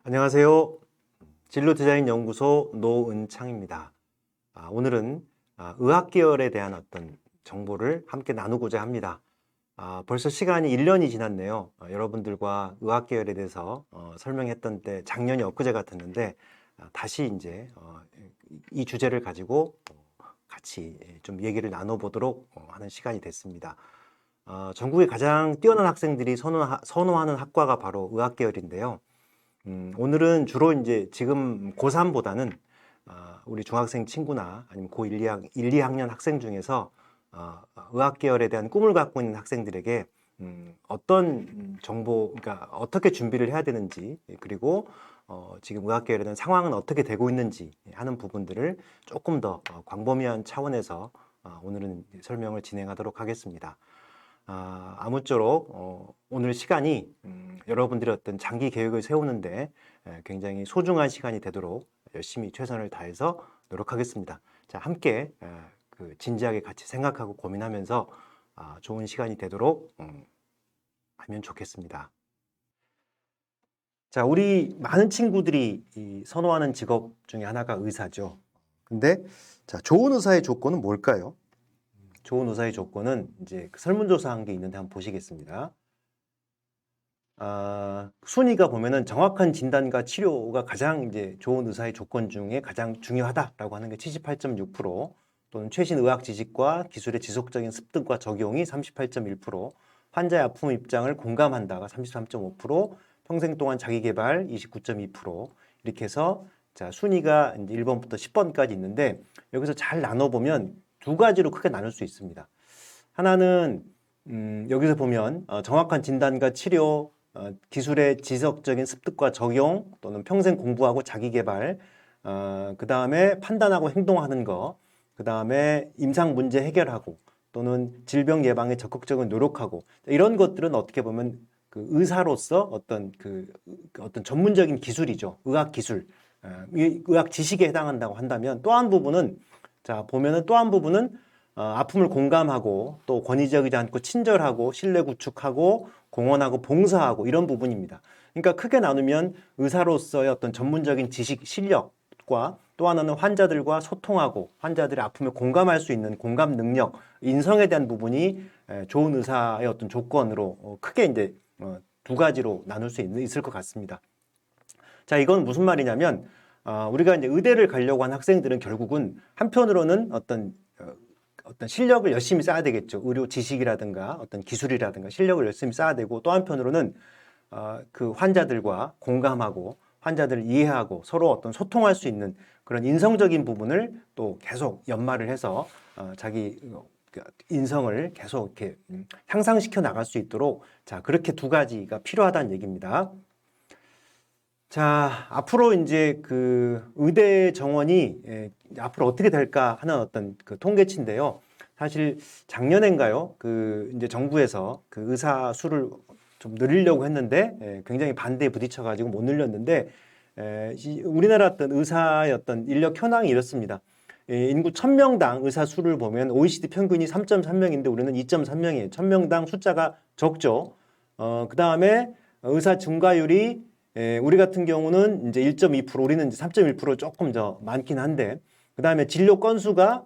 안녕하세요. 진로디자인연구소 노은창입니다. 오늘은 의학 계열에 대한 어떤 정보를 함께 나누고자 합니다. 벌써 시간이 1년이 지났네요. 여러분들과 의학 계열에 대해서 설명했던 때 작년이 엊그제 같았는데 다시 이제 이 주제를 가지고 같이 좀 얘기를 나눠보도록 하는 시간이 됐습니다. 전국의 가장 뛰어난 학생들이 선호하는 학과가 바로 의학 계열인데요. 오늘은 주로 이제 지금 고3보다는 우리 중학생 친구나 아니면 고1, 2학년 학생 중에서 의학 계열에 대한 꿈을 갖고 있는 학생들에게 어떤 정보, 그러니까 어떻게 준비를 해야 되는지, 그리고 지금 의학 계열에 대한 상황은 어떻게 되고 있는지 하는 부분들을 조금 더 광범위한 차원에서 오늘은 설명을 진행하도록 하겠습니다. 아무쪼록 오늘 시간이 여러분들의 어떤 장기 계획을 세우는데 굉장히 소중한 시간이 되도록 열심히 최선을 다해서 노력하겠습니다. 자, 함께 진지하게 같이 생각하고 고민하면서 좋은 시간이 되도록 하면 좋겠습니다. 자, 우리 많은 친구들이 선호하는 직업 중에 하나가 의사죠. 근데 자, 좋은 의사의 조건은 뭘까요? 좋은 의사의 조건은 이제 설문조사한 게 있는데 한번 보시겠습니다. 순위가 보면은 정확한 진단과 치료가 가장 이제 좋은 의사의 조건 중에 가장 중요하다라고 하는 게 78.6%, 또는 최신 의학 지식과 기술의 지속적인 습득과 적용이 38.1%, 환자의 아픔 입장을 공감한다가 33.5%, 평생 동안 자기 개발 29.2%, 이렇게 해서 자, 순위가 이제 1번부터 10번까지 있는데 여기서 잘 나눠보면 두 가지로 크게 나눌 수 있습니다. 하나는 여기서 보면 정확한 진단과 치료, 기술의 지속적인 습득과 적용, 또는 평생 공부하고 자기 개발, 그 다음에 판단하고 행동하는 거, 그 다음에 임상 문제 해결하고, 또는 질병 예방에 적극적으로 노력하고, 이런 것들은 어떻게 보면 그 의사로서 어떤 어떤 전문적인 기술이죠. 의학 기술, 의학 지식에 해당한다고 한다면, 또 한 부분은 자, 보면은 또 한 부분은 아픔을 공감하고 또 권위적이지 않고 친절하고 신뢰 구축하고 공헌하고 봉사하고 이런 부분입니다. 그러니까 크게 나누면 의사로서의 어떤 전문적인 지식, 실력과 또 하나는 환자들과 소통하고 환자들의 아픔을 공감할 수 있는 공감 능력, 인성에 대한 부분이 좋은 의사의 어떤 조건으로 크게 이제 두 가지로 나눌 수 있을 것 같습니다. 자, 이건 무슨 말이냐면 우리가 이제 의대를 가려고 한 학생들은 결국은 한편으로는 어떤 실력을 열심히 쌓아야 되겠죠. 의료 지식이라든가 어떤 기술이라든가 실력을 열심히 쌓아야 되고, 또 한편으로는 그 환자들과 공감하고 환자들을 이해하고 서로 어떤 소통할 수 있는 그런 인성적인 부분을 또 계속 연마를 해서 자기 인성을 계속 이렇게 향상시켜 나갈 수 있도록, 자, 그렇게 두 가지가 필요하다는 얘기입니다. 자, 앞으로 이제 그 의대 정원이 앞으로 어떻게 될까 하는 어떤 그 통계치인데요. 사실 작년인가요? 그 이제 정부에서 그 의사 수를 좀 늘리려고 했는데 굉장히 반대에 부딪혀가지고 못 늘렸는데, 우리나라 어떤 의사의 어떤 인력 현황이 이렇습니다. 인구 1000명당 의사 수를 보면 OECD 평균이 3.3명인데 우리는 2.3명이에요. 1000명당 숫자가 적죠. 그 다음에 의사 증가율이 우리 같은 경우는 이제 1.2%, 우리는 이제 3.1% 조금 더 많긴 한데, 그 다음에 진료 건수가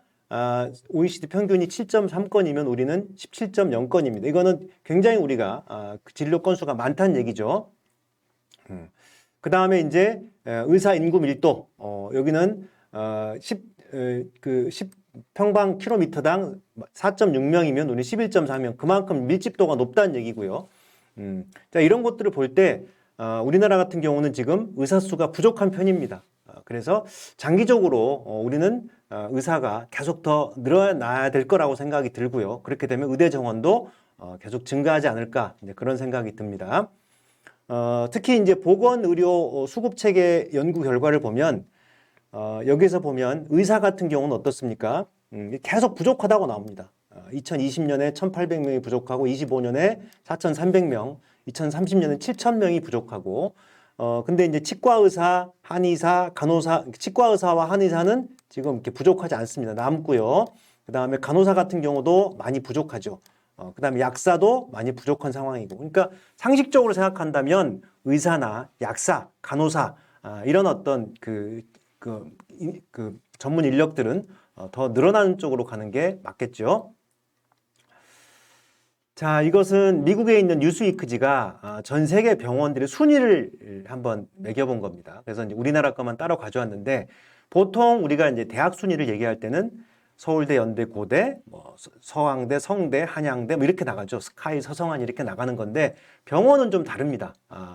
OECD 평균이 7.3건이면 우리는 17.0건입니다. 이거는 굉장히 우리가 진료 건수가 많다는 얘기죠. 그 다음에 이제 의사 인구 밀도, 여기는 10 평방 킬로미터당 4.6명이면 우리 11.4명, 그만큼 밀집도가 높다는 얘기고요. 자, 이런 것들을 볼 때 우리나라 같은 경우는 지금 의사 수가 부족한 편입니다. 그래서 장기적으로 우리는 의사가 계속 더 늘어나야 될 거라고 생각이 들고요. 그렇게 되면 의대 정원도 계속 증가하지 않을까, 이제 그런 생각이 듭니다. 특히 이제 보건의료 수급체계 연구 결과를 보면 여기서 보면 의사 같은 경우는 어떻습니까? 계속 부족하다고 나옵니다. 2020년에 1,800명이 부족하고 25년에 4,300명, 2030년에 7,000명이 부족하고, 근데 이제 치과의사, 한의사, 간호사, 치과의사와 한의사는 지금 이렇게 부족하지 않습니다. 남고요. 그 다음에 간호사 같은 경우도 많이 부족하죠. 그 다음에 약사도 많이 부족한 상황이고. 그러니까 상식적으로 생각한다면 의사나 약사, 간호사 이런 어떤 전문 인력들은 더 늘어나는 쪽으로 가는 게 맞겠죠. 자, 이것은 미국에 있는 뉴스위크지가 전 세계 병원들의 순위를 한번 매겨본 겁니다. 그래서 이제 우리나라 것만 따로 가져왔는데 보통 우리가 이제 대학 순위를 얘기할 때는 서울대, 연대, 고대, 뭐 서강대, 성대, 한양대 뭐 이렇게 나가죠. 스카이, 서성한 이렇게 나가는 건데 병원은 좀 다릅니다.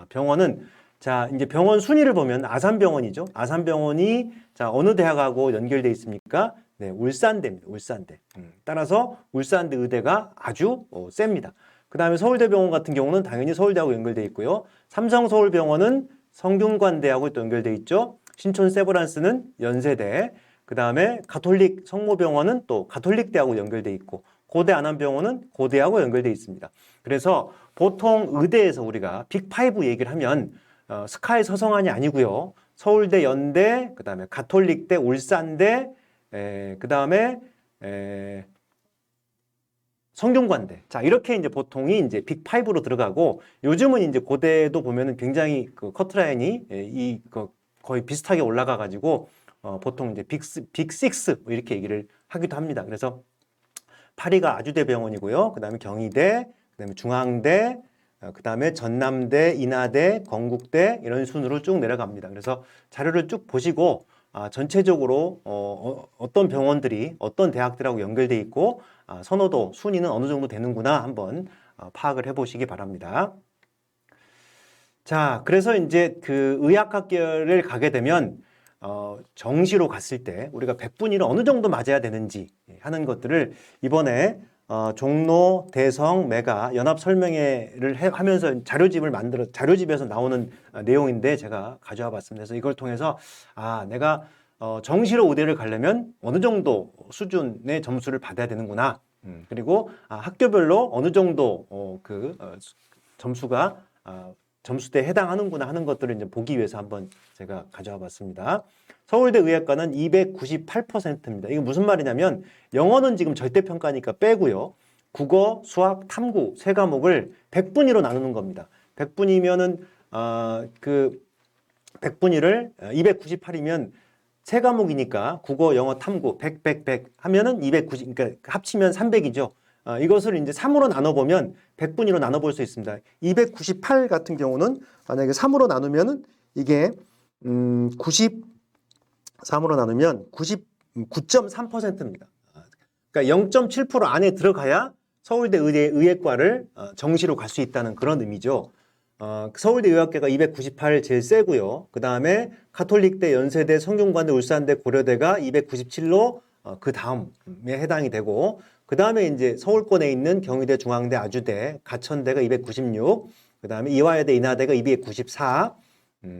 병원은 자, 이제 병원 순위를 보면 아산병원이죠. 아산병원이 자, 어느 대학하고 연결돼 있습니까? 네, 울산대입니다. 울산대. 따라서 울산대 의대가 아주 셉니다. 그 다음에 서울대병원 같은 경우는 당연히 서울대하고 연결돼 있고요. 삼성서울병원은 성균관대하고 또 연결돼 있죠. 신촌 세브란스는 연세대. 그 다음에 가톨릭 성모병원은 또 가톨릭대하고 연결돼 있고 고대 안암병원은 고대하고 연결돼 있습니다. 그래서 보통 의대에서 우리가 빅5 얘기를 하면 스카이 서성한이 아니고요. 서울대, 연대, 그 다음에 가톨릭대, 울산대, 그 다음에 성균관대. 자, 이렇게 이제 보통이 이제 빅5로 들어가고 요즘은 이제 고대도 보면은 굉장히 그 커트라인이 거의 비슷하게 올라가 가지고 보통 이제 빅6 뭐 이렇게 얘기를 하기도 합니다. 그래서 파리가 아주대병원이고요. 그 다음에 경희대, 그 다음에 중앙대, 그 다음에 전남대, 인하대, 건국대 이런 순으로 쭉 내려갑니다. 그래서 자료를 쭉 보시고 전체적으로 어떤 병원들이 어떤 대학들하고 연결돼 있고 선호도, 순위는 어느 정도 되는구나 한번 파악을 해보시기 바랍니다. 자, 그래서 이제 그 의학학계를 가게 되면 정시로 갔을 때 우리가 백분위를 어느 정도 맞아야 되는지 하는 것들을 이번에 종로, 대성, 메가 연합 설명회를 하면서 자료집에서 나오는 내용인데 제가 가져와 봤습니다. 그래서 이걸 통해서 내가 정시로 의대를 가려면 어느 정도 수준의 점수를 받아야 되는구나. 그리고 학교별로 어느 정도 점수가 점수대에 해당하는구나 하는 것들을 이제 보기 위해서 한번 제가 가져와 봤습니다. 서울대 의학과는 298%입니다. 이게 무슨 말이냐면 영어는 지금 절대평가니까 빼고요. 국어, 수학, 탐구 세 과목을 100분위로 나누는 겁니다. 100분위면은 그 100분위를 298이면 세 과목이니까 국어, 영어, 탐구 100 하면은 290, 그러니까 합치면 300이죠. 이것을 이제 3으로 나눠보면 100분위로 나눠볼 수 있습니다. 298 같은 경우는 만약에 3으로 나누면은 이게 3으로 나누면 99.3%입니다. 그러니까 0.7% 안에 들어가야 서울대 의예과를 정시로 갈 수 있다는 그런 의미죠. 서울대 의학계가 298 제일 세고요. 그 다음에 가톨릭대, 연세대, 성균관대, 울산대, 고려대가 297로 그 다음에 해당이 되고 그 다음에 이제 서울권에 있는 경희대, 중앙대, 아주대, 가천대가 296, 그 다음에 이화여대, 인하대가 294,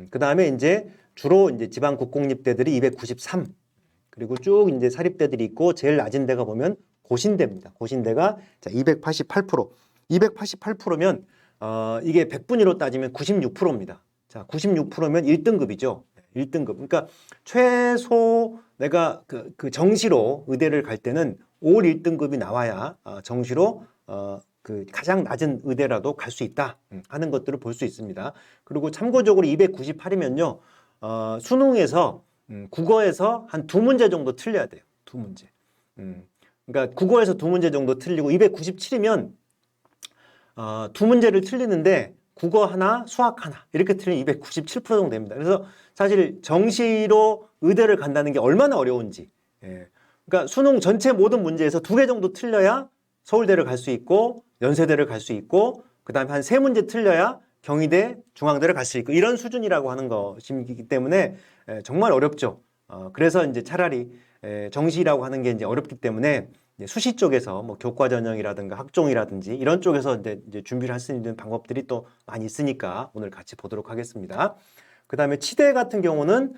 그 다음에 이제 주로 이제 지방 국공립대들이 293, 그리고 쭉 이제 사립대들이 있고 제일 낮은 데가 보면 고신대입니다. 고신대가 자 288%, 288%면 이게 100분위로 따지면 96%입니다. 자 96%면 1등급이죠. 1등급. 그러니까 최소 내가 그 정시로 의대를 갈 때는 올 1등급이 나와야 정시로 그 가장 낮은 의대라도 갈 수 있다 하는 것들을 볼 수 있습니다. 그리고 참고적으로 298이면요. 수능에서 국어에서 한 2문제 정도 틀려야 돼요. 2문제. 그러니까 국어에서 2문제 정도 틀리고 297이면 2문제를 틀리는데 국어 하나, 수학 하나 이렇게 틀리면 297% 정도 됩니다. 그래서 사실 정시로 의대를 간다는 게 얼마나 어려운지. 그러니까 수능 전체 모든 문제에서 2개 정도 틀려야 서울대를 갈 수 있고 연세대를 갈 수 있고 그 다음에 한 3문제 틀려야 경희대, 중앙대를 갈 수 있고 이런 수준이라고 하는 것이기 때문에 정말 어렵죠. 그래서 이제 차라리 정시라고 하는 게 이제 어렵기 때문에 수시 쪽에서 뭐 교과 전형이라든가 학종이라든지 이런 쪽에서 이제 준비를 할 수 있는 방법들이 또 많이 있으니까 오늘 같이 보도록 하겠습니다. 그 다음에 치대 같은 경우는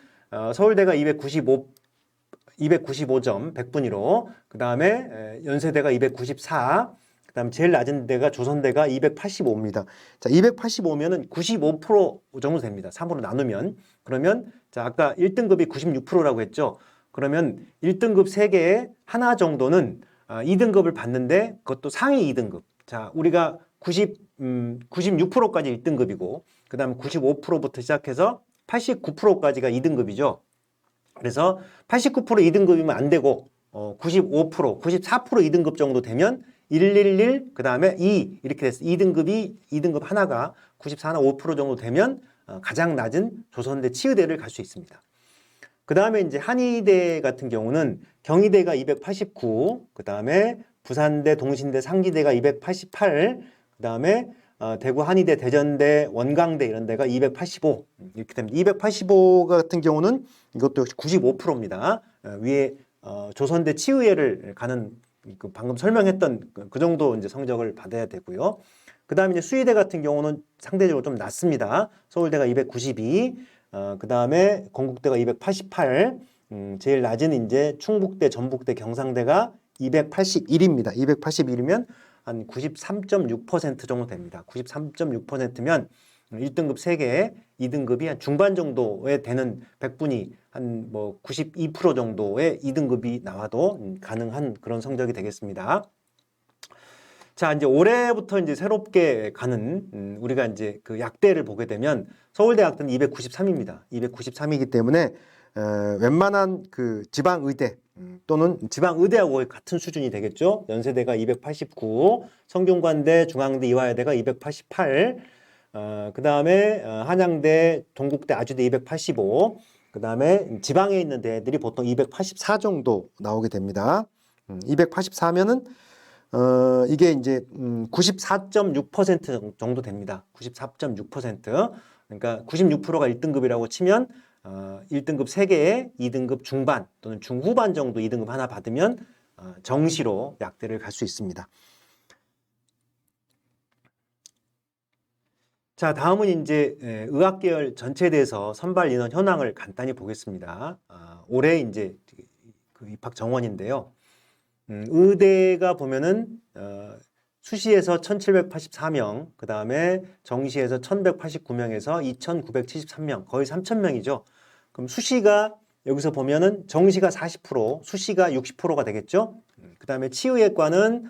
서울대가 295점 100분위로 그 다음에 연세대가 294, 그 다음에 제일 낮은 데가 조선대가 285입니다. 자, 285면은 95% 정도 됩니다. 3으로 나누면. 그러면 자, 아까 1등급이 96%라고 했죠. 그러면 1등급 3개에 하나 정도는 2등급을 받는데 그것도 상위 2등급. 자, 우리가 96%까지 1등급이고 그 다음에 95%부터 시작해서 89%까지가 2등급이죠. 그래서 89% 2등급이면 안 되고 95%, 94% 2등급 정도 되면 111, 그 다음에 2 이렇게 돼서 2등급 하나가 94나 5% 정도 되면 가장 낮은 조선대 치의대를 갈 수 있습니다. 그 다음에 이제 한의대 같은 경우는 경희대가 289, 그 다음에 부산대, 동신대, 상지대가 288, 그 다음에 대구 한의대, 대전대, 원광대 이런 데가 285 이렇게 됩니다. 285 같은 경우는 이것도 역시 95%입니다. 위에 조선대 치의회를 가는 그 방금 설명했던 그 정도 이제 성적을 받아야 되고요. 그 다음에 이제 수의대 같은 경우는 상대적으로 좀 낮습니다. 서울대가 292, 그 다음에 건국대가 288, 제일 낮은 이제 충북대, 전북대, 경상대가 281입니다. 281이면 한 93.6% 정도 됩니다. 93.6%면 1등급 3개, 2등급이 한 중반 정도에 되는 100분이 한 뭐 92% 정도의 2등급이 나와도 가능한 그런 성적이 되겠습니다. 자, 이제 올해부터 이제 새롭게 가는 우리가 이제 그 약대를 보게 되면 서울대 약대는 293입니다. 293이기 때문에 웬만한 그 지방의대 또는 지방의대하고 거의 같은 수준이 되겠죠. 연세대가 289, 성균관대, 중앙대, 이화여대가 288, 그 다음에 한양대, 동국대, 아주대 285, 그 다음에 지방에 있는 대들이 보통 284 정도 나오게 됩니다. 284면은 이게 이제 94.6% 정도 됩니다. 94.6%. 그러니까 96%가 1등급이라고 치면 1등급 3개에 2등급 중반 또는 중후반 정도 2등급 하나 받으면 정시로 약대를 갈 수 있습니다. 자, 다음은 이제 의학계열 전체에 대해서 선발 인원 현황을 간단히 보겠습니다. 올해 이제 그 입학 정원인데요. 의대가 보면은 수시에서 1784명, 그 다음에 정시에서 1189명에서 2973명, 거의 3000명이죠. 그럼 수시가 여기서 보면은 정시가 40%, 수시가 60%가 되겠죠. 그 다음에 치의학과는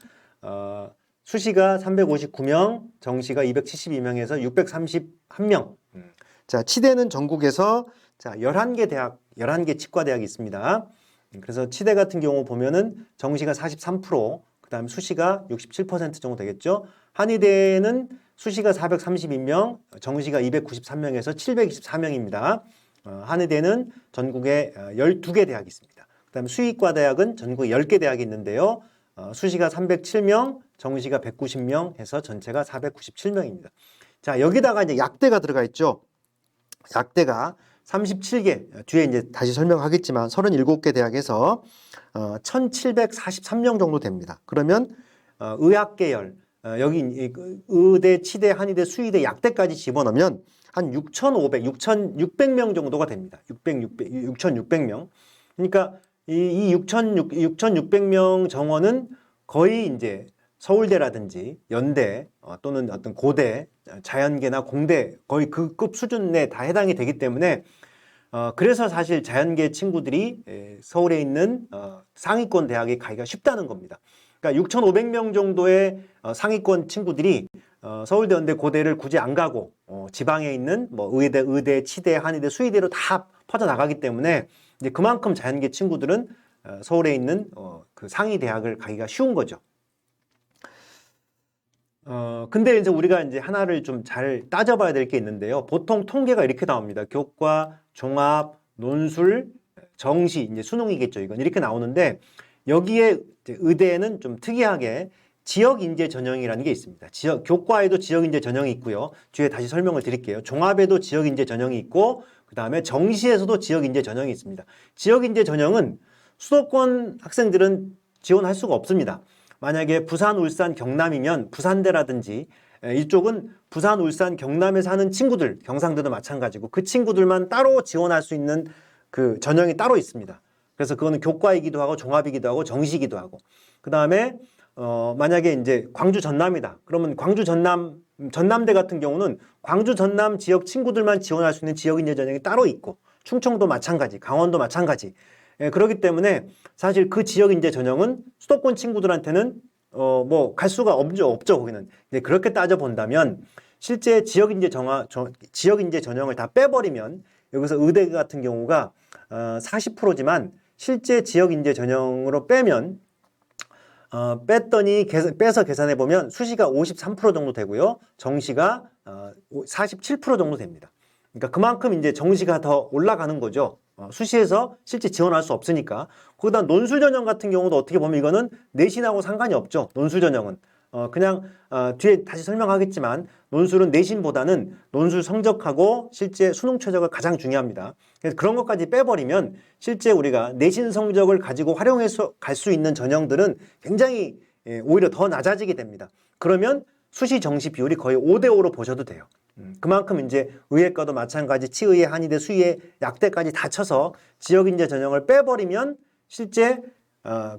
수시가 359명, 정시가 272명에서 631명. 자, 치대는 전국에서 자, 11개 대학, 11개 치과대학이 있습니다. 그래서 치대 같은 경우 보면은 정시가 43%, 그 다음 수시가 67% 정도 되겠죠. 한의대는 수시가 432명, 정시가 293명에서 724명입니다. 한의대는 전국에 12개 대학이 있습니다. 그 다음 수의과 대학은 전국에 10개 대학이 있는데요. 수시가 307명, 정시가 190명 해서 전체가 497명입니다. 자, 여기다가 이제 약대가 들어가 있죠. 약대가 37개, 뒤에 이제 다시 설명하겠지만 37개 대학에서 1743명 정도 됩니다. 그러면 의학계열, 여기 의대, 치대, 한의대, 수의대, 약대까지 집어넣으면 한 6,600명 정도가 됩니다. 6,600명. 그러니까 이 6,600명 정원은 거의 이제 서울대라든지 연대 또는 어떤 고대, 자연계나 공대 거의 그 급 수준에 다 해당이 되기 때문에 그래서 사실 자연계 친구들이 서울에 있는 상위권 대학에 가기가 쉽다는 겁니다. 그러니까 6,500명 정도의 상위권 친구들이 서울대, 연대, 고대를 굳이 안 가고 지방에 있는 뭐 의대, 치대, 한의대, 수의대로 다 퍼져나가기 때문에 이제 그만큼 자연계 친구들은 서울에 있는 그 상위 대학을 가기가 쉬운 거죠. 근데 이제 우리가 이제 하나를 좀 잘 따져봐야 될 게 있는데요. 보통 통계가 이렇게 나옵니다. 교과, 종합, 논술, 정시, 이제 수능이겠죠. 이건 이렇게 나오는데 여기에 이제 의대에는 좀 특이하게 지역인재 전형이라는 게 있습니다. 교과에도 지역인재 전형이 있고요. 뒤에 다시 설명을 드릴게요. 종합에도 지역인재 전형이 있고 그 다음에 정시에서도 지역인재 전형이 있습니다. 지역인재 전형은 수도권 학생들은 지원할 수가 없습니다. 만약에 부산, 울산, 경남이면 부산대라든지 이쪽은 부산, 울산, 경남에 사는 친구들, 경상도도 마찬가지고 그 친구들만 따로 지원할 수 있는 그 전형이 따로 있습니다. 그래서 그거는 교과이기도 하고 종합이기도 하고 정시이기도 하고 그 다음에 만약에 이제 광주 전남이다. 그러면 광주 전남대 같은 경우는 광주 전남 지역 친구들만 지원할 수 있는 지역인재 전형이 따로 있고 충청도 마찬가지, 강원도 마찬가지. 그렇기 때문에 사실 그 지역인재 전형은 수도권 친구들한테는 뭐 갈 수가 없죠 거기는. 이제 그렇게 따져 본다면 실제 지역 인재 전형을 다 빼버리면 여기서 의대 같은 경우가 40%지만 실제 지역 인재 전형으로 빼면 빼서 계산해 보면 수시가 53% 정도 되고요. 정시가 47% 정도 됩니다. 그러니까 그만큼 이제 정시가 더 올라가는 거죠. 수시에서 실제 지원할 수 없으니까. 거기다 논술 전형 같은 경우도 어떻게 보면 이거는 내신하고 상관이 없죠. 논술 전형은. 그냥 뒤에 다시 설명하겠지만 논술은 내신보다는 논술 성적하고 실제 수능 최저가 가장 중요합니다. 그래서 그런 것까지 빼버리면 실제 우리가 내신 성적을 가지고 활용해서 갈 수 있는 전형들은 굉장히 오히려 더 낮아지게 됩니다. 그러면 수시 정시 비율이 거의 5대5로 보셔도 돼요. 그만큼 이제 의예과도 마찬가지 치의회, 한의대, 수의회, 약대까지 다 쳐서 지역인재 전형을 빼버리면 실제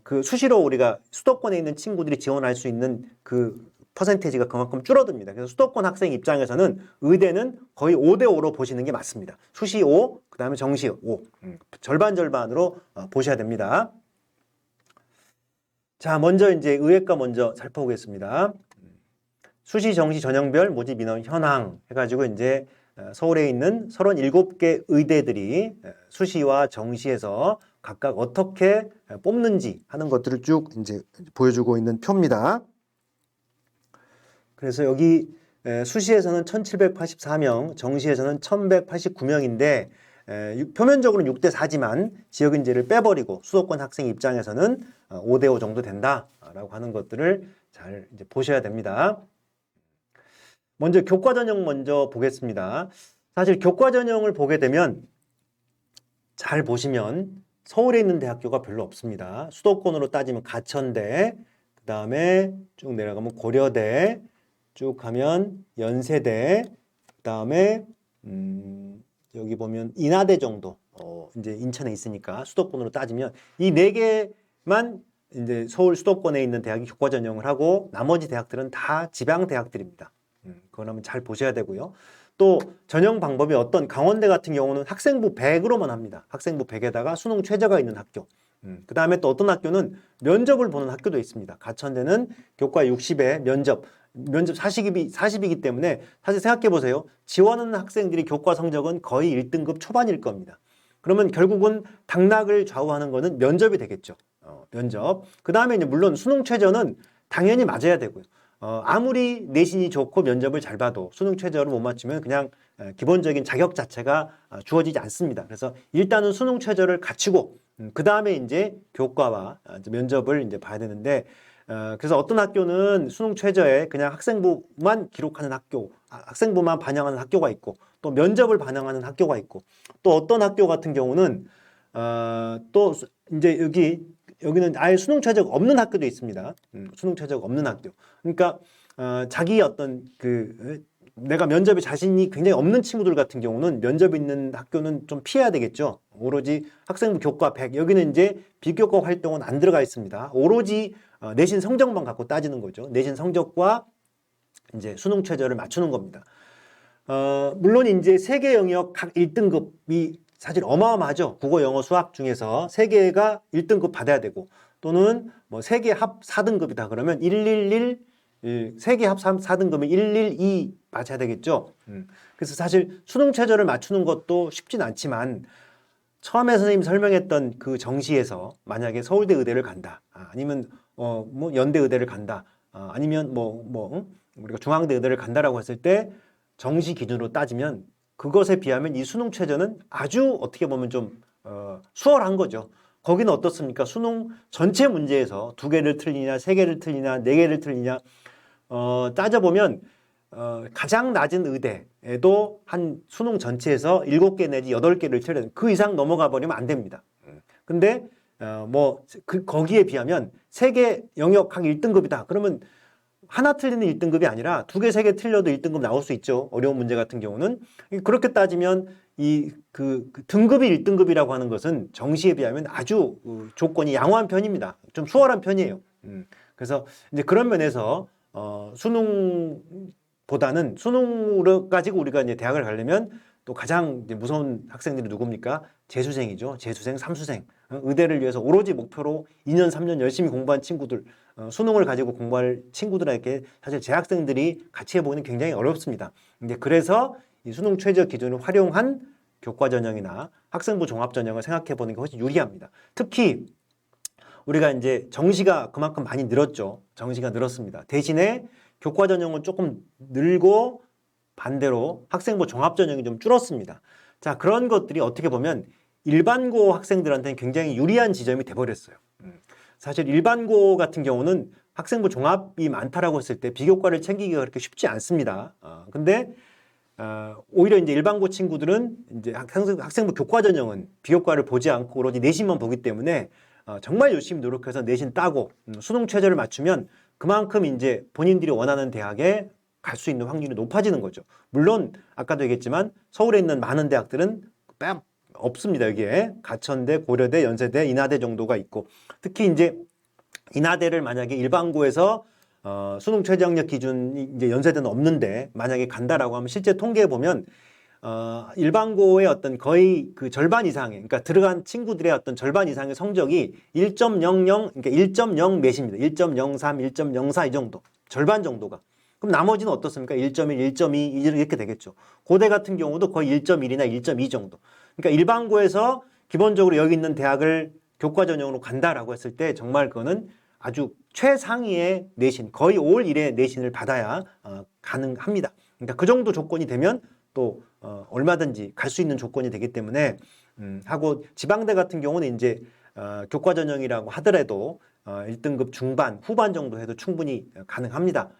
그 수시로 우리가 수도권에 있는 친구들이 지원할 수 있는 그 퍼센테이지가 그만큼 줄어듭니다. 그래서 수도권 학생 입장에서는 의대는 거의 5대5로 보시는 게 맞습니다. 수시 5, 그 다음에 정시 5. 절반으로 보셔야 됩니다. 자, 먼저 이제 의예과 먼저 살펴보겠습니다. 수시, 정시 전형별 모집 인원 현황 해가지고 이제 서울에 있는 37개 의대들이 수시와 정시에서 각각 어떻게 뽑는지 하는 것들을 쭉 이제 보여주고 있는 표입니다. 그래서 여기 수시에서는 1784명, 정시에서는 1189명인데 표면적으로는 6대4지만 지역인재를 빼버리고 수도권 학생 입장에서는 5대5 정도 된다라고 하는 것들을 잘 이제 보셔야 됩니다. 먼저 교과 전형 먼저 보겠습니다. 사실 교과 전형을 보게 되면 잘 보시면 서울에 있는 대학교가 별로 없습니다. 수도권으로 따지면 가천대, 그 다음에 쭉 내려가면 고려대, 쭉 가면 연세대, 그 다음에 여기 보면 인하대 정도 이제 인천에 있으니까 수도권으로 따지면 이 네 개만 이제 서울 수도권에 있는 대학이 교과 전형을 하고 나머지 대학들은 다 지방 대학들입니다. 그건 한번 잘 보셔야 되고요. 또 전형 방법이 어떤 강원대 같은 경우는 학생부 100으로만 합니다. 학생부 100에다가 수능 최저가 있는 학교. 그 다음에 또 어떤 학교는 면접을 보는 학교도 있습니다. 가천대는 교과 60에 면접 40이기 때문에 사실 생각해 보세요. 지원하는 학생들이 교과 성적은 거의 1등급 초반일 겁니다. 그러면 결국은 당락을 좌우하는 거는 면접이 되겠죠. 면접. 그 다음에 이제 물론 수능 최저는 당연히 맞아야 되고요. 아무리 내신이 좋고 면접을 잘 봐도 수능 최저를 못 맞추면 그냥 기본적인 자격 자체가 주어지지 않습니다. 그래서 일단은 수능 최저를 갖추고 그 다음에 이제 교과와 면접을 이제 봐야 되는데 그래서 어떤 학교는 수능 최저에 그냥 학생부만 기록하는 학교, 학생부만 반영하는 학교가 있고 또 면접을 반영하는 학교가 있고 또 어떤 학교 같은 경우는 또 이제 여기는 아예 수능 최저가 없는 학교도 있습니다. 수능 최저가 없는 학교. 그러니까 자기 어떤 내가 면접에 자신이 굉장히 없는 친구들 같은 경우는 면접 있는 학교는 좀 피해야 되겠죠. 오로지 학생부 교과 100 여기는 이제 비교과 활동은 안 들어가 있습니다. 오로지 내신 성적만 갖고 따지는 거죠. 내신 성적과 이제 수능 최저를 맞추는 겁니다. 물론 이제 세 개 영역 각 1등급이 사실 어마어마하죠. 국어, 영어, 수학 중에서 세 개가 1등급 받아야 되고 또는 뭐 세 개 합 4등급이다 그러면 111, 세 개 합 4등급은 112 맞아야 되겠죠. 그래서 사실 수능 최저를 맞추는 것도 쉽진 않지만 처음에 선생님이 설명했던 그 정시에서 만약에 서울대 의대를 간다. 아니면 뭐 연대 의대를 간다. 아니면 우리가 중앙대 의대를 간다라고 했을 때 정시 기준으로 따지면 그것에 비하면 이 수능 최저는 아주 어떻게 보면 좀 수월한 거죠. 거기는 어떻습니까? 수능 전체 문제에서 2개를 틀리냐, 3개를 틀리냐, 4개를 틀리냐 따져보면 가장 낮은 의대에도 한 수능 전체에서 7개 내지 8개를 틀려야 돼요. 그 이상 넘어가 버리면 안 됩니다. 근데 거기에 비하면 3개 영역 각 1등급이다. 그러면 하나 틀리는 1등급이 아니라 2개, 3개 틀려도 1등급 나올 수 있죠. 어려운 문제 같은 경우는. 그렇게 따지면 그 등급이 1등급이라고 하는 것은 정시에 비하면 아주 조건이 양호한 편입니다. 좀 수월한 편이에요. 그래서 이제 그런 면에서 수능보다는 수능으로 가지고 우리가 이제 대학을 가려면 또 가장 이제 무서운 학생들이 누굽니까? 재수생이죠. 재수생, 삼수생. 의대를 위해서 오로지 목표로 2년, 3년 열심히 공부한 친구들, 수능을 가지고 공부할 친구들에게 사실 재학생들이 같이 해보기는 굉장히 어렵습니다. 근데 그래서 이 수능 최저 기준을 활용한 교과 전형이나 학생부 종합 전형을 생각해 보는 게 훨씬 유리합니다. 특히 우리가 이제 정시가 그만큼 많이 늘었죠. 정시가 늘었습니다. 대신에 교과 전형은 조금 늘고 반대로 학생부 종합 전형이 좀 줄었습니다. 자, 그런 것들이 어떻게 보면 일반고 학생들한테는 굉장히 유리한 지점이 돼버렸어요. 사실 일반고 같은 경우는 학생부 종합이 많다라고 했을 때 비교과를 챙기기가 그렇게 쉽지 않습니다. 근데 오히려 이제 일반고 친구들은 이제 학생부 교과 전형은 비교과를 보지 않고 오로지 내신만 보기 때문에 정말 열심히 노력해서 내신 따고 수능 최저를 맞추면 그만큼 이제 본인들이 원하는 대학에 갈 수 있는 확률이 높아지는 거죠. 물론 아까도 얘기했지만 서울에 있는 많은 대학들은 없습니다. 여기에 가천대, 고려대, 연세대, 인하대 정도가 있고 특히 이제 인하대를 만약에 일반고에서 수능 최저학력 기준이 이제 연세대는 없는데 만약에 간다라고 하면 실제 통계해 보면 일반고의 어떤 거의 그 절반 이상의 그러니까 들어간 친구들의 어떤 절반 이상의 성적이 1.00 그러니까 1.0 몇입니다. 1.03, 1.04 이 정도. 절반 정도가. 그럼 나머지는 어떻습니까? 1.1, 1.2 이렇게 되겠죠. 고대 같은 경우도 거의 1.1이나 1.2 정도. 그러니까 일반고에서 기본적으로 여기 있는 대학을 교과 전형으로 간다라고 했을 때 정말 그거는 아주 최상위의 내신, 거의 올 1의 내신을 받아야 가능합니다. 그러니까 그 정도 조건이 되면 또 얼마든지 갈 수 있는 조건이 되기 때문에 하고 지방대 같은 경우는 이제 교과 전형이라고 하더라도 1등급 중반, 후반 정도 해도 충분히 가능합니다.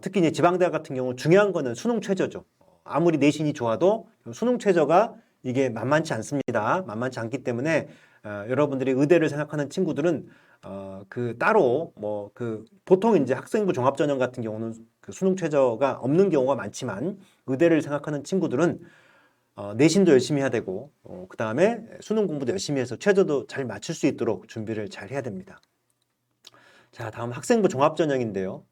특히 이제 지방대 같은 경우 중요한 거는 수능 최저죠. 아무리 내신이 좋아도 수능 최저가 이게 만만치 않습니다. 만만치 않기 때문에 여러분들이 의대를 생각하는 친구들은 그 따로 뭐 그 보통 이제 학생부 종합전형 같은 경우는 그 수능 최저가 없는 경우가 많지만 의대를 생각하는 친구들은 내신도 열심히 해야 되고 그 다음에 수능 공부도 열심히 해서 최저도 잘 맞출 수 있도록 준비를 잘 해야 됩니다. 자, 다음 학생부 종합전형인데요.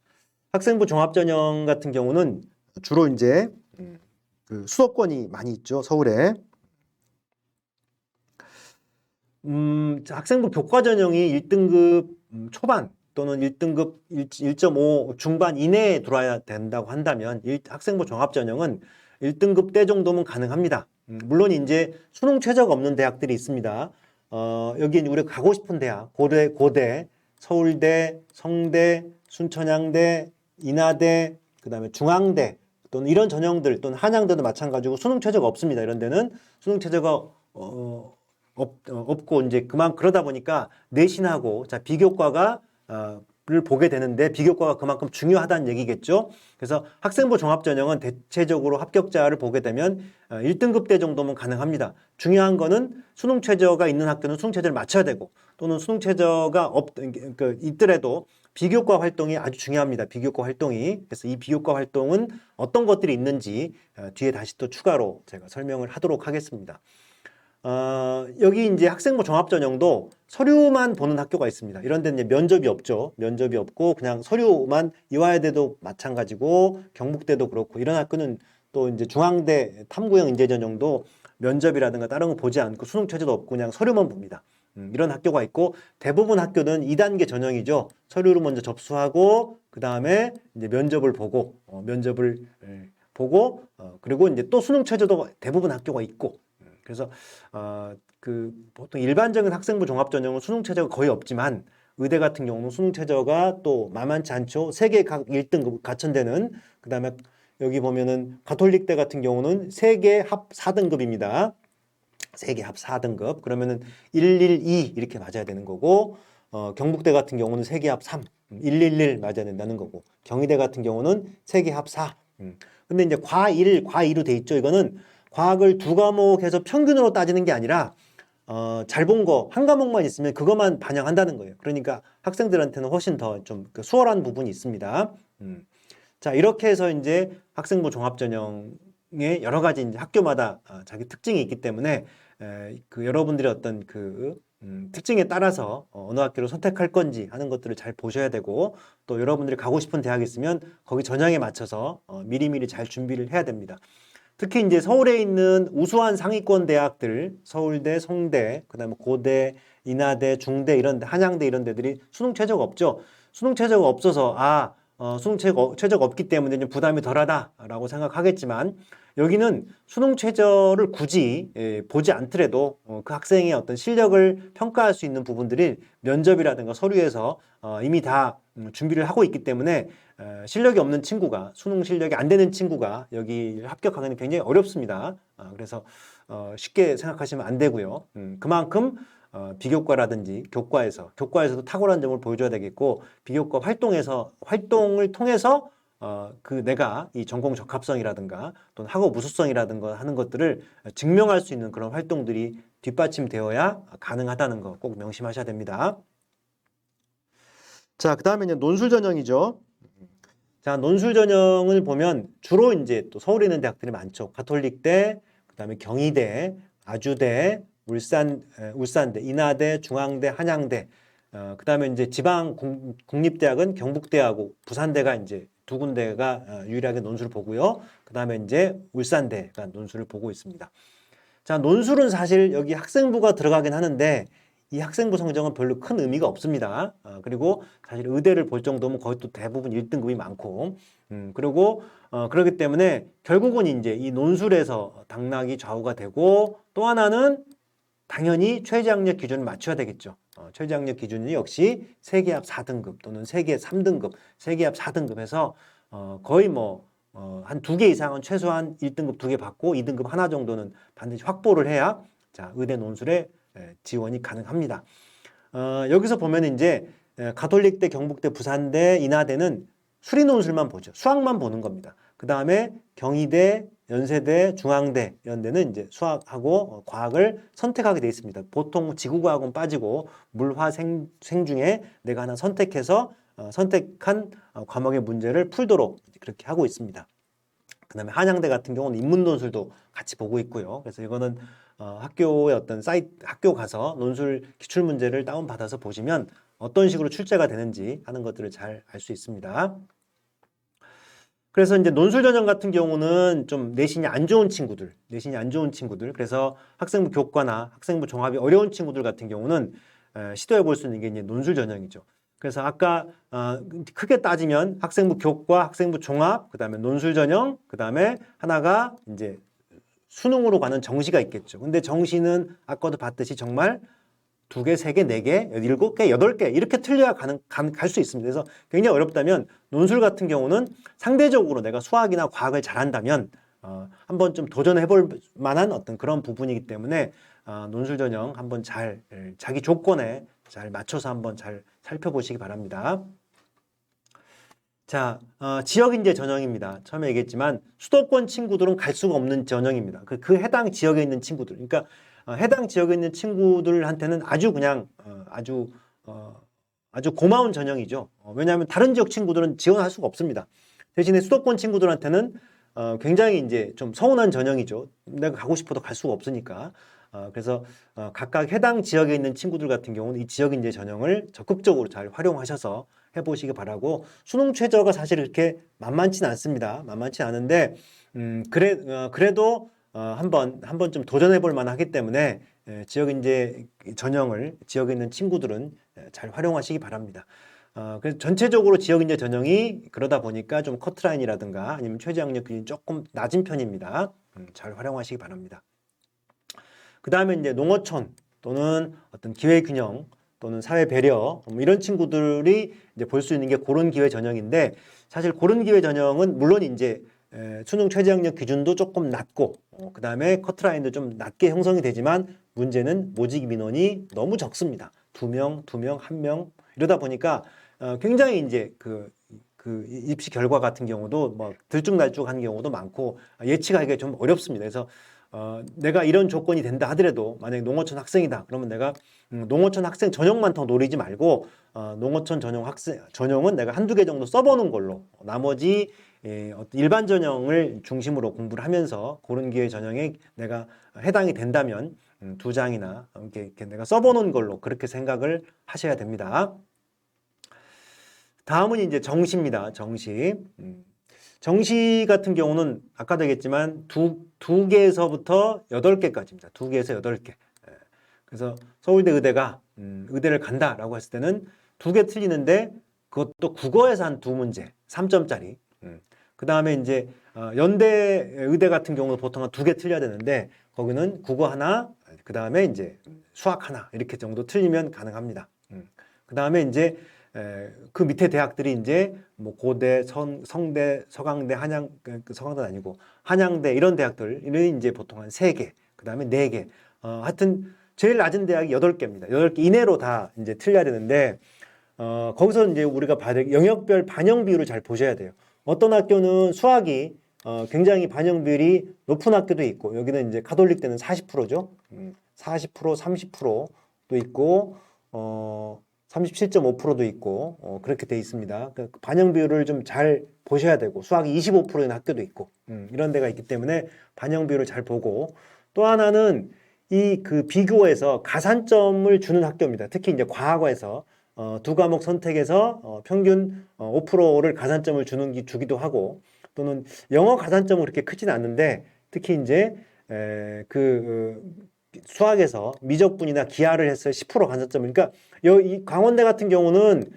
학생부 종합전형 같은 경우는 주로 이제 그 수도권이 많이 있죠. 서울에. 학생부 교과 전형이 1등급 초반 또는 1등급 1.5 중반 이내에 들어와야 된다고 한다면 학생부 종합 전형은 1등급 때 정도면 가능합니다. 물론 이제 수능 최저가 없는 대학들이 있습니다. 여기 우리가 가고 싶은 대학, 고대, 서울대, 성대, 순천향대, 인하대, 그다음에 중앙대 또는 이런 전형들 또는 한양대도 마찬가지고 수능 최저가 없습니다. 이런 데는 수능 최저가 없고 이제 그러다 보니까 내신하고 자 비교과가 를 보게 되는데 비교과가 그만큼 중요하다는 얘기겠죠. 그래서 학생부 종합전형은 대체적으로 합격자를 보게 되면 1등급 때 정도면 가능합니다. 중요한 거는 수능 최저가 있는 학교는 수능 최저를 맞춰야 되고 또는 수능 최저가 있더라도 비교과 활동이 아주 중요합니다. 비교과 활동이. 그래서 이 비교과 활동은 어떤 것들이 있는지 뒤에 다시 또 추가로 제가 설명을 하도록 하겠습니다. 여기 이제 학생부 종합전형도 서류만 보는 학교가 있습니다. 이런 데는 이제 면접이 없죠. 면접이 없고 그냥 서류만 이화여대도 마찬가지고 경북대도 그렇고 이런 학교는 또 이제 중앙대 탐구형 인재 전형도 면접이라든가 다른 거 보지 않고 수능 최저도 없고 그냥 서류만 봅니다. 이런 학교가 있고 대부분 학교는 2단계 전형이죠. 서류를 먼저 접수하고 그 다음에 이제 면접을 보고 그리고 이제 또 수능 최저도 대부분 학교가 있고 그래서 그 보통 일반적인 학생부 종합전형은 수능 최저가 거의 없지만 의대 같은 경우는 수능 최저가 또 만만치 않죠. 세계 각 1등급 가천대는 그다음에 여기 보면은 가톨릭대 같은 경우는 세계 합 4등급입니다. 세계 합 4등급. 그러면은 112 이렇게 맞아야 되는 거고 경북대 같은 경우는 세계 합 3, 111 맞아야 된다는 거고 경희대 같은 경우는 세계 합 4. 근데 이제 과1로 돼 있죠. 이거는 과학을 2과목에서 평균으로 따지는 게 아니라 잘 본 거 한 과목만 있으면 그것만 반영한다는 거예요. 그러니까 학생들한테는 훨씬 더 좀 수월한 부분이 있습니다. 자, 이렇게 해서 이제 학생부 종합전형의 여러 가지 이제 학교마다 자기 특징이 있기 때문에 그 여러분들의 어떤 그 특징에 따라서 어느 학교를 선택할 건지 하는 것들을 잘 보셔야 되고 또 여러분들이 가고 싶은 대학이 있으면 거기 전형에 맞춰서 미리미리 잘 준비를 해야 됩니다. 특히 이제 서울에 있는 우수한 상위권 대학들, 서울대, 송대, 그다음에 고대, 인하대, 중대 이런 데, 한양대 이런 데들이 수능 최저가 없죠. 수능 최저가 없어서 수능 최저가 없기 때문에 좀 부담이 덜하다라고 생각하겠지만 여기는 수능 최저를 굳이 보지 않더라도 그 학생의 어떤 실력을 평가할 수 있는 부분들이 면접이라든가 서류에서 이미 다 준비를 하고 있기 때문에 실력이 없는 친구가 수능 실력이 안 되는 친구가 여기 합격하기는 굉장히 어렵습니다. 그래서 쉽게 생각하시면 안 되고요. 그만큼 비교과라든지 교과에서도 탁월한 점을 보여줘야 되겠고 비교과 활동을 통해서 내가 이 전공 적합성이라든가 또는 학업 우수성이라든가 하는 것들을 증명할 수 있는 그런 활동들이 뒷받침되어야 가능하다는 거 꼭 명심하셔야 됩니다. 자, 그다음에 이제 논술 전형이죠. 자, 논술 전형을 보면 주로 이제 또 서울에 있는 대학들이 많죠. 가톨릭대, 그다음에 경희대, 아주대, 울산대, 인하대, 중앙대, 한양대. 그다음에 이제 지방 국립대학은 경북대하고 부산대가 이제 두 군데가 유일하게 논술을 보고요. 그다음에 이제 울산대가 논술을 보고 있습니다. 자, 논술은 사실 여기 학생부가 들어가긴 하는데 이 학생부 성적은 별로 큰 의미가 없습니다. 그리고 사실 의대를 볼 정도면 거의 또 대부분 1등급이 많고, 그리고 그렇기 때문에 결국은 이제 이 논술에서 당락이 좌우가 되고 또 하나는 당연히 최저학력 기준을 맞춰야 되겠죠. 최저학력 기준이 역시 세계합 4등급 또는 세계 3등급, 세계합 4등급에서 거의 한 2개 이상은 최소한 1등급 2개 받고 2등급 하나 정도는 반드시 확보를 해야 자, 의대 논술에 지원이 가능합니다. 여기서 보면 이제 가톨릭대, 경북대, 부산대, 인하대는 수리 논술만 보죠. 수학만 보는 겁니다. 그 다음에 경희대, 연세대, 중앙대 이런 데는 이제 수학하고 과학을 선택하게 돼 있습니다. 보통 지구과학은 빠지고 물화생 중에 내가 하나 선택해서 선택한 과목의 문제를 풀도록 그렇게 하고 있습니다. 그 다음에 한양대 같은 경우는 인문논술도 같이 보고 있고요. 그래서 이거는 학교의 어떤 학교 가서 논술 기출문제를 다운받아서 보시면 어떤 식으로 출제가 되는지 하는 것들을 잘 알 수 있습니다. 그래서 이제 논술 전형 같은 경우는 좀 내신이 안 좋은 친구들, 그래서 학생부 교과나 학생부 종합이 어려운 친구들 같은 경우는 시도해 볼 수 있는 게 이제 논술 전형이죠. 그래서 아까 크게 따지면 학생부 교과, 학생부 종합, 그다음에 논술 전형, 그다음에 하나가 이제 수능으로 가는 정시가 있겠죠. 근데 정시는 아까도 봤듯이 정말 2개, 3개, 4개, 7개, 8개 이렇게 틀려야 갈 수 있습니다. 그래서 굉장히 어렵다면 논술 같은 경우는 상대적으로 내가 수학이나 과학을 잘한다면 한번 좀 도전해 볼 만한 어떤 그런 부분이기 때문에 논술 전형 한번 자기 조건에 잘 맞춰서 한번 잘 살펴보시기 바랍니다. 자, 지역인재 전형입니다. 처음에 얘기했지만 수도권 친구들은 갈 수가 없는 전형입니다. 그 해당 지역에 있는 친구들. 그러니까 해당 지역에 있는 친구들한테는 아주 그냥 아주 고마운 전형이죠. 왜냐하면 다른 지역 친구들은 지원할 수가 없습니다. 대신에 수도권 친구들한테는 굉장히 이제 좀 서운한 전형이죠. 내가 가고 싶어도 갈 수가 없으니까. 그래서 각각 해당 지역에 있는 친구들 같은 경우는 이 지역인재 전형을 적극적으로 잘 활용하셔서 해보시기 바라고 수능 최저가 사실 이렇게 만만치는 않습니다. 만만치 않은데 그래도 한번 좀 도전해 볼 만하기 때문에 지역인재 전형을 지역에 있는 친구들은 잘 활용하시기 바랍니다. 그래서 전체적으로 지역인재 전형이 그러다 보니까 좀 커트라인이라든가 아니면 최저학력 기준이 조금 낮은 편입니다. 잘 활용하시기 바랍니다. 그 다음에 이제 농어촌 또는 어떤 기회균형 또는 사회 배려 이런 친구들이 이제 볼 수 있는 게 고른 기회 전형인데 사실 고른 기회 전형은 물론 이제 수능 최저학력 기준도 조금 낮고 그 다음에 커트라인도 좀 낮게 형성이 되지만 문제는 모집 민원이 너무 적습니다. 2명, 1명 이러다 보니까 굉장히 이제 그 입시 결과 같은 경우도 뭐 들쭉날쭉한 경우도 많고 예측하기가 좀 어렵습니다. 그래서 내가 이런 조건이 된다 하더라도 만약에 농어촌 학생이다 그러면 내가 농어촌 학생 전형만 더 노리지 말고 농어촌 전형은 내가 한두 개 정도 써보는 걸로 나머지 일반 전형을 중심으로 공부를 하면서 고른 기회 전형에 내가 해당이 된다면 2장이나 이렇게 내가 써보는 걸로 그렇게 생각을 하셔야 됩니다. 다음은 이제 정시입니다. 정시. 정시 같은 경우는 아까도 얘기했지만 두 개에서부터 8개까지입니다. 2개에서 8개. 그래서 서울대 의대가 의대를 간다라고 했을 때는 2개 틀리는데 그것도 국어에서 한 2문제, 3점짜리. 그 다음에 이제 연대 의대 같은 경우는 보통 한 2개 틀려야 되는데 거기는 국어 하나, 그 다음에 이제 수학 하나 이렇게 정도 틀리면 가능합니다. 그 다음에 이제 그 밑에 대학들이 이제 뭐 고대, 성대, 서강대, 서강대는 아니고 한양대 이런 대학들은 이제 보통 한 3개, 그 다음에 4개. 하여튼 제일 낮은 대학이 8개입니다. 8개 이내로 다 이제 틀려야 되는데 거기서 이제 우리가 봐야 될 영역별 반영 비율을 잘 보셔야 돼요. 어떤 학교는 수학이 굉장히 반영 비율이 높은 학교도 있고 여기는 이제 가톨릭대는 40%죠. 40%, 30%도 있고 37.5%도 있고 그렇게 돼 있습니다. 그 반영 비율을 좀 잘 보셔야 되고 수학이 25%인 학교도 있고 이런 데가 있기 때문에 반영 비율을 잘 보고 또 하나는 이 그 비교에서 가산점을 주는 학교입니다. 특히 이제 과학에서 2과목 선택해서 평균 5%를 가산점을 주기도 하고 또는 영어 가산점은 그렇게 크진 않는데 특히 이제 수학에서 미적분이나 기하를 했을 10% 가산점. 그러니까 이 강원대 같은 경우는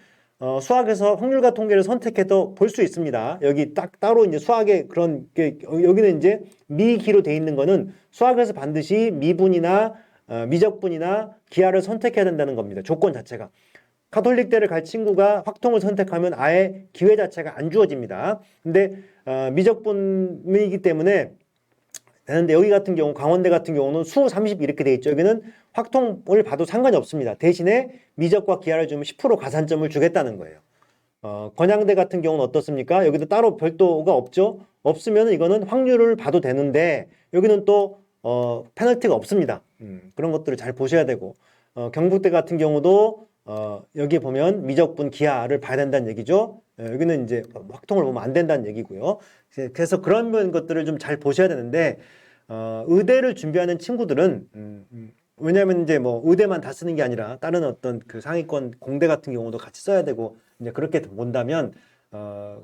수학에서 확률과 통계를 선택해도 볼 수 있습니다. 여기 딱 따로 이제 수학에 그런 게 여기는 이제 미기로 돼 있는 거는 수학에서 반드시 미분이나 미적분이나 기하를 선택해야 된다는 겁니다. 조건 자체가. 가톨릭대를 갈 친구가 확통을 선택하면 아예 기회 자체가 안 주어집니다. 근데 미적분이기 때문에 되는데 여기 같은 경우 강원대 같은 경우는 수 30 이렇게 돼 있죠. 여기는 확통을 봐도 상관이 없습니다. 대신에 미적과 기하를 주면 10% 가산점을 주겠다는 거예요. 건양대 같은 경우는 어떻습니까? 여기도 따로 별도가 없죠. 없으면 이거는 확률을 봐도 되는데 여기는 또 페널티가 없습니다. 그런 것들을 잘 보셔야 되고 경북대 같은 경우도 여기 보면 미적분 기하를 봐야 된다는 얘기죠. 여기는 이제 확통을 보면 안 된다는 얘기고요. 그래서 그런 것들을 좀 잘 보셔야 되는데 의대를 준비하는 친구들은 왜냐하면 이제 뭐 의대만 다 쓰는 게 아니라 다른 어떤 그 상위권 공대 같은 경우도 같이 써야 되고 이제 그렇게 본다면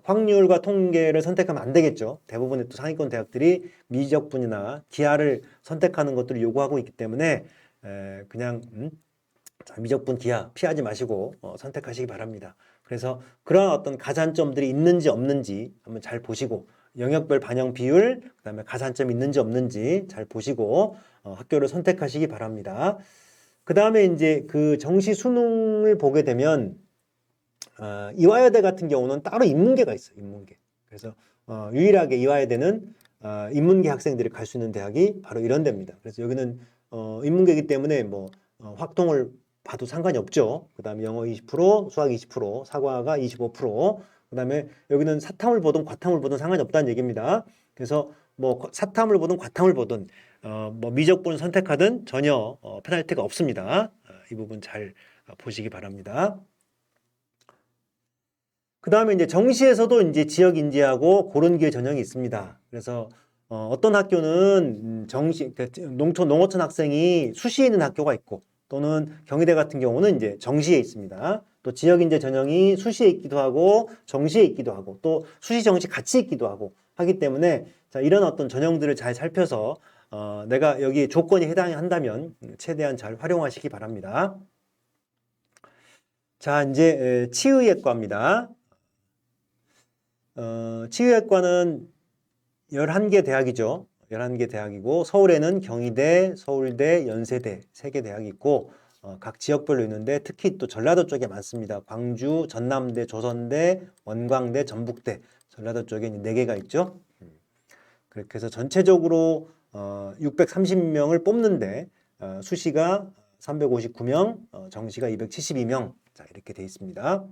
확률과 통계를 선택하면 안 되겠죠. 대부분의 또 상위권 대학들이 미적분이나 기하를 선택하는 것들을 요구하고 있기 때문에 그냥 자, 미적분 기하 피하지 마시고 선택하시기 바랍니다. 그래서 그런 어떤 가산점들이 있는지 없는지 한번 잘 보시고 영역별 반영 비율, 그다음에 가산점 있는지 없는지 잘 보시고 학교를 선택하시기 바랍니다. 그다음에 이제 그 정시 수능을 보게 되면 이화여대 같은 경우는 따로 인문계가 있어요. 인문계. 그래서 유일하게 이화여대는 인문계 학생들이 갈 수 있는 대학이 바로 이런 데입니다. 그래서 여기는 인문계이기 때문에 뭐 확통을 봐도 상관이 없죠. 그 다음에 영어 20%, 수학 20%, 사과가 25%, 그 다음에 여기는 사탐을 보든 과탐을 보든 상관이 없다는 얘기입니다. 그래서 뭐 사탐을 보든 과탐을 보든 뭐 미적분을 선택하든 전혀 페널티가 없습니다. 이 부분 잘 보시기 바랍니다. 그 다음에 이제 정시에서도 이제 지역 인재하고 고른 기회 전형이 있습니다. 그래서 어떤 학교는 정시, 농어촌 학생이 수시에 있는 학교가 있고 또는 경희대 같은 경우는 이제 정시에 있습니다. 또 지역 인재 전형이 수시에 있기도 하고 정시에 있기도 하고 또 수시 정시 같이 있기도 하고 하기 때문에 자, 이런 어떤 전형들을 잘 살펴서 내가 여기 조건이 해당한다면 최대한 잘 활용하시기 바랍니다. 자, 이제 치의학과입니다. 치의학과는 11개 대학이죠. 11개 대학이고 서울에는 경희대, 서울대, 연세대 3개 대학이 있고 각 지역별로 있는데 특히 또 전라도 쪽에 많습니다. 광주, 전남대, 조선대, 원광대, 전북대 전라도 쪽에 4개가 있죠. 그렇게 해서 전체적으로 630명을 뽑는데 수시가 359명, 정시가 272명 자, 이렇게 돼 있습니다.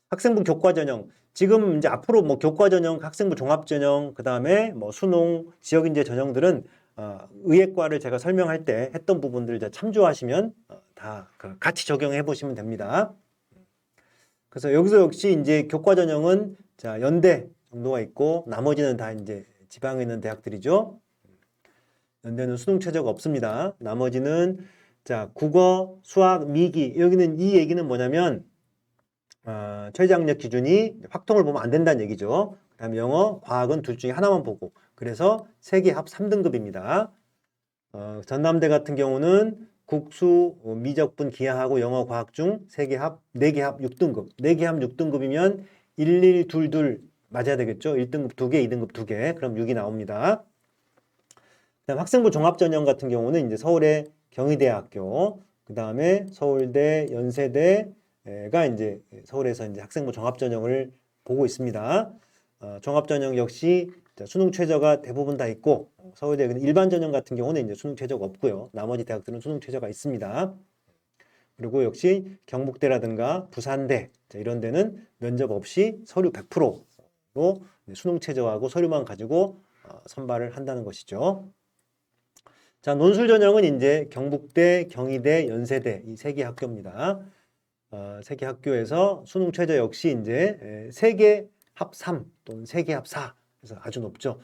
학생부 교과 전형 지금 이제 앞으로 뭐 교과 전형, 학생부 종합 전형, 그 다음에 뭐 수능, 지역 인재 전형들은 의예과를 제가 설명할 때 했던 부분들 이제 참조하시면 다 같이 적용해 보시면 됩니다. 그래서 여기서 역시 이제 교과 전형은 자 연대 정도가 있고 나머지는 다 이제 지방에 있는 대학들이죠. 연대는 수능 최저가 없습니다. 나머지는 자 국어, 수학, 미기 여기는 이 얘기는 뭐냐면 최저학력 기준이 확통을 보면 안 된다는 얘기죠. 그다음에 영어, 과학은 둘 중에 하나만 보고 그래서 세계 합 3등급입니다. 전남대 같은 경우는 국수, 미적분, 기하하고 영어, 과학 중 세계 합 4개 합 6등급. 4개 합 6등급이면 1, 1, 2, 2 맞아야 되겠죠. 1등급 2개, 2등급 2개. 그럼 6이 나옵니다. 그다음 학생부 종합전형 같은 경우는 이제 서울의 경희대학교, 그다음에 서울대, 연세대가 이제 서울에서 이제 학생부 종합전형을 보고 있습니다. 종합전형 역시 수능 최저가 대부분 다 있고 서울대 일반 전형 같은 경우는 이제 수능 최저가 없고요. 나머지 대학들은 수능 최저가 있습니다. 그리고 역시 경북대라든가 부산대 이런 데는 면접 없이 서류 100%로 수능 최저하고 서류만 가지고 선발을 한다는 것이죠. 자, 논술 전형은 이제 경북대, 경희대, 연세대 이 세 개 학교입니다. 세 개 학교에서 수능 최저 역시 이제 세계 합 3 또는 세계 합 4. 그래서 아주 높죠.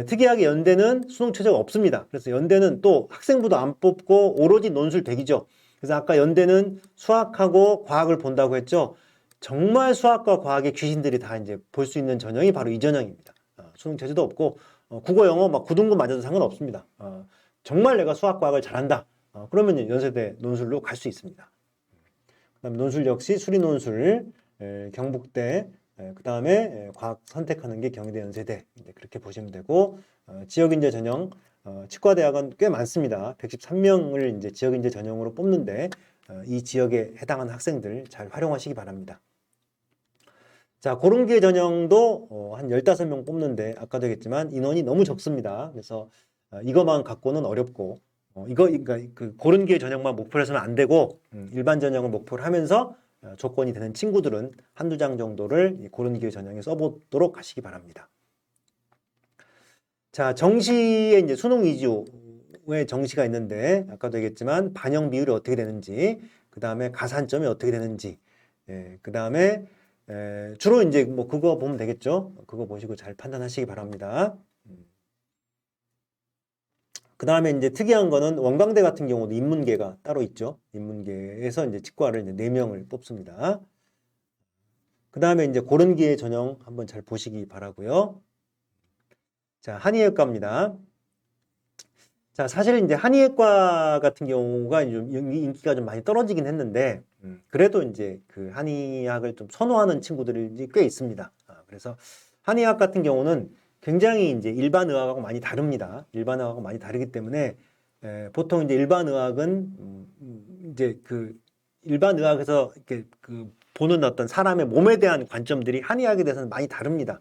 특이하게 연대는 수능 최저가 없습니다. 그래서 연대는 또 학생부도 안 뽑고 오로지 논술 대기죠. 그래서 아까 연대는 수학하고 과학을 본다고 했죠. 정말 수학과 과학의 귀신들이 다 이제 볼 수 있는 전형이 바로 이 전형입니다. 수능 최저도 없고 국어, 영어 막 9등급 맞아도 상관없습니다. 정말 내가 수학, 과학을 잘한다. 그러면 연세대 논술로 갈 수 있습니다. 그다음 논술 역시 수리 논술, 경북대, 그 다음에 과학 선택하는 게 경희대, 연세대 그렇게 보시면 되고 지역인재 전형 치과대학은 꽤 많습니다. 113명을 이제 지역인재 전형으로 뽑는데 이 지역에 해당하는 학생들 잘 활용하시기 바랍니다. 자, 고른기회 전형도 한 15명 뽑는데 아까도 얘기했지만 인원이 너무 적습니다. 그래서 이것만 갖고는 어렵고 그러니까 그 고른기회 전형만 목표로 해서는 안 되고 일반 전형을 목표로 하면서 조건이 되는 친구들은 한두 장 정도를 고른기회 전형에 써보도록 하시기 바랍니다. 자, 정시에 이제 수능 위주의 정시가 있는데 아까도 얘기했지만 반영 비율이 어떻게 되는지, 그 다음에 가산점이 어떻게 되는지, 그 다음에 주로 이제 뭐 그거 보면 되겠죠. 그거 보시고 잘 판단하시기 바랍니다. 그 다음에 이제 특이한 거는 원광대 같은 경우도 인문계가 따로 있죠. 인문계에서 이제 치과를 이제 4명을 뽑습니다. 그 다음에 이제 고른기회 전형 한번 잘 보시기 바라고요. 자, 한의학과입니다. 자, 사실 이제 한의학과 같은 경우가 좀 인기가 좀 많이 떨어지긴 했는데, 그래도 이제 그 한의학을 좀 선호하는 친구들이 꽤 있습니다. 그래서 한의학 같은 경우는 굉장히 이제 일반 의학하고 많이 다릅니다. 일반 의학하고 많이 다르기 때문에 보통 이제 일반 의학은 이제 그 일반 의학에서 이렇게 그 보는 어떤 사람의 몸에 대한 관점들이 한의학에 대해서는 많이 다릅니다.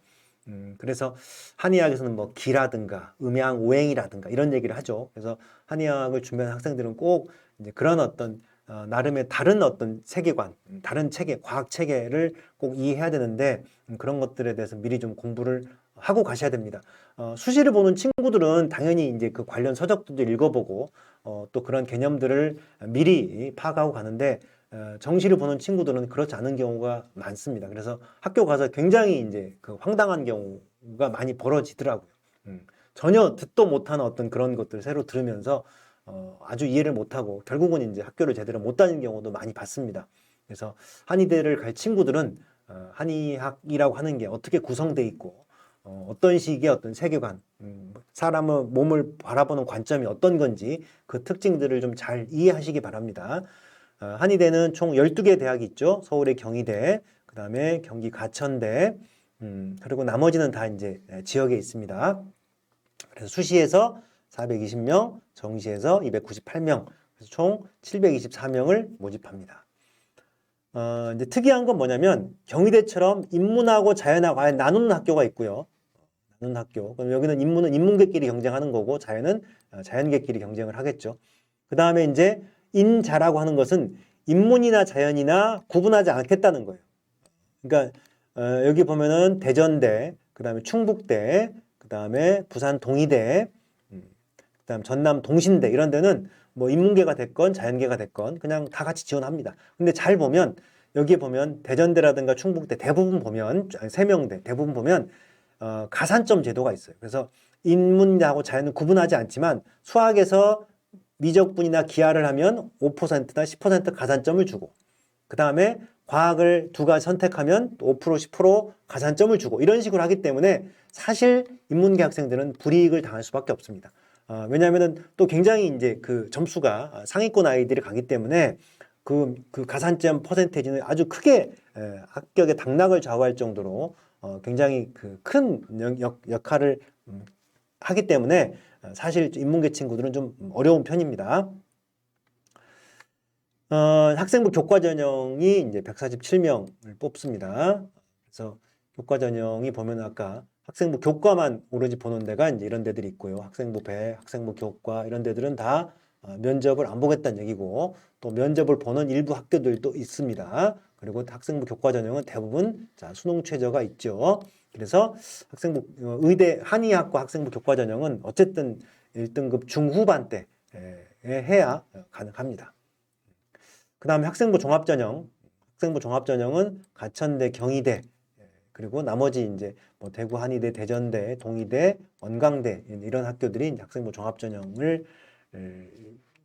그래서 한의학에서는 뭐 기라든가 음양 오행이라든가 이런 얘기를 하죠. 그래서 한의학을 준비하는 학생들은 꼭 이제 그런 어떤 나름의 다른 어떤 세계관, 다른 체계, 과학 체계를 꼭 이해해야 되는데 그런 것들에 대해서 미리 좀 공부를 하고 가셔야 됩니다. 수시를 보는 친구들은 당연히 이제 그 관련 서적들도 읽어보고 또 그런 개념들을 미리 파악하고 가는데 정시를 보는 친구들은 그렇지 않은 경우가 많습니다. 그래서 학교 가서 굉장히 이제 그 황당한 경우가 많이 벌어지더라고요. 전혀 듣도 못하는 어떤 그런 것들을 새로 들으면서 아주 이해를 못하고 결국은 이제 학교를 제대로 못 다니는 경우도 많이 봤습니다. 그래서 한의대를 갈 친구들은 한의학이라고 하는 게 어떻게 구성되어 있고 어떤 식의 어떤 세계관, 사람의 몸을 바라보는 관점이 어떤 건지 그 특징들을 좀 잘 이해하시기 바랍니다. 한의대는 총 12개 대학이 있죠. 서울의 경희대, 그 다음에 경기 가천대, 그리고 나머지는 다 이제 지역에 있습니다. 그래서 수시에서 420명, 정시에서 298명, 그래서 총 724명을 모집합니다. 이제 특이한 건 뭐냐면 경희대처럼 인문하고 자연하고 아예 나누는 학교가 있고요. 나누는 학교. 그럼 여기는 인문은 인문계끼리 경쟁하는 거고 자연은 자연계끼리 경쟁을 하겠죠. 그 다음에 이제 인자라고 하는 것은 인문이나 자연이나 구분하지 않겠다는 거예요. 그러니까 여기 보면은 대전대, 그 다음에 충북대, 그 다음에 부산 동의대, 그 다음 전남 동신대 이런 데는 뭐 인문계가 됐건 자연계가 됐건 그냥 다 같이 지원합니다. 근데 잘 보면 여기에 보면 대전대라든가 충북대 대부분 보면 세명대 대부분 보면 가산점 제도가 있어요. 그래서 인문하고 자연은 구분하지 않지만 수학에서 미적분이나 기하를 하면 5%나 10% 가산점을 주고 그 다음에 과학을 두 가지 선택하면 5% 10% 가산점을 주고 이런 식으로 하기 때문에 사실 인문계 학생들은 불이익을 당할 수밖에 없습니다. 왜냐하면은 또 굉장히 이제 그 점수가 상위권 아이들이 가기 때문에 그 가산점 퍼센테이지는 아주 크게 합격의 당락을 좌우할 정도로 굉장히 그 큰 역할을 하기 때문에 사실 인문계 친구들은 좀 어려운 편입니다. 학생부 교과 전형이 이제 147명을 뽑습니다. 그래서 교과 전형이 보면 아까 학생부 교과만 오로지 보는 데가 이제 이런 데들이 있고요. 학생부 배, 학생부 교과 이런 데들은 다 면접을 안 보겠다는 얘기고 또 면접을 보는 일부 학교들도 있습니다. 그리고 학생부 교과 전형은 대부분 자, 수능 최저가 있죠. 그래서 학생부 의대 한의학과 학생부 교과 전형은 어쨌든 1등급 중후반 때에 해야 가능합니다. 그 다음에 학생부 종합전형, 학생부 종합전형은 가천대, 경희대, 그리고 나머지 이제 뭐 대구, 한의대, 대전대, 동의대, 원광대 이런 학교들이 학생부 종합전형을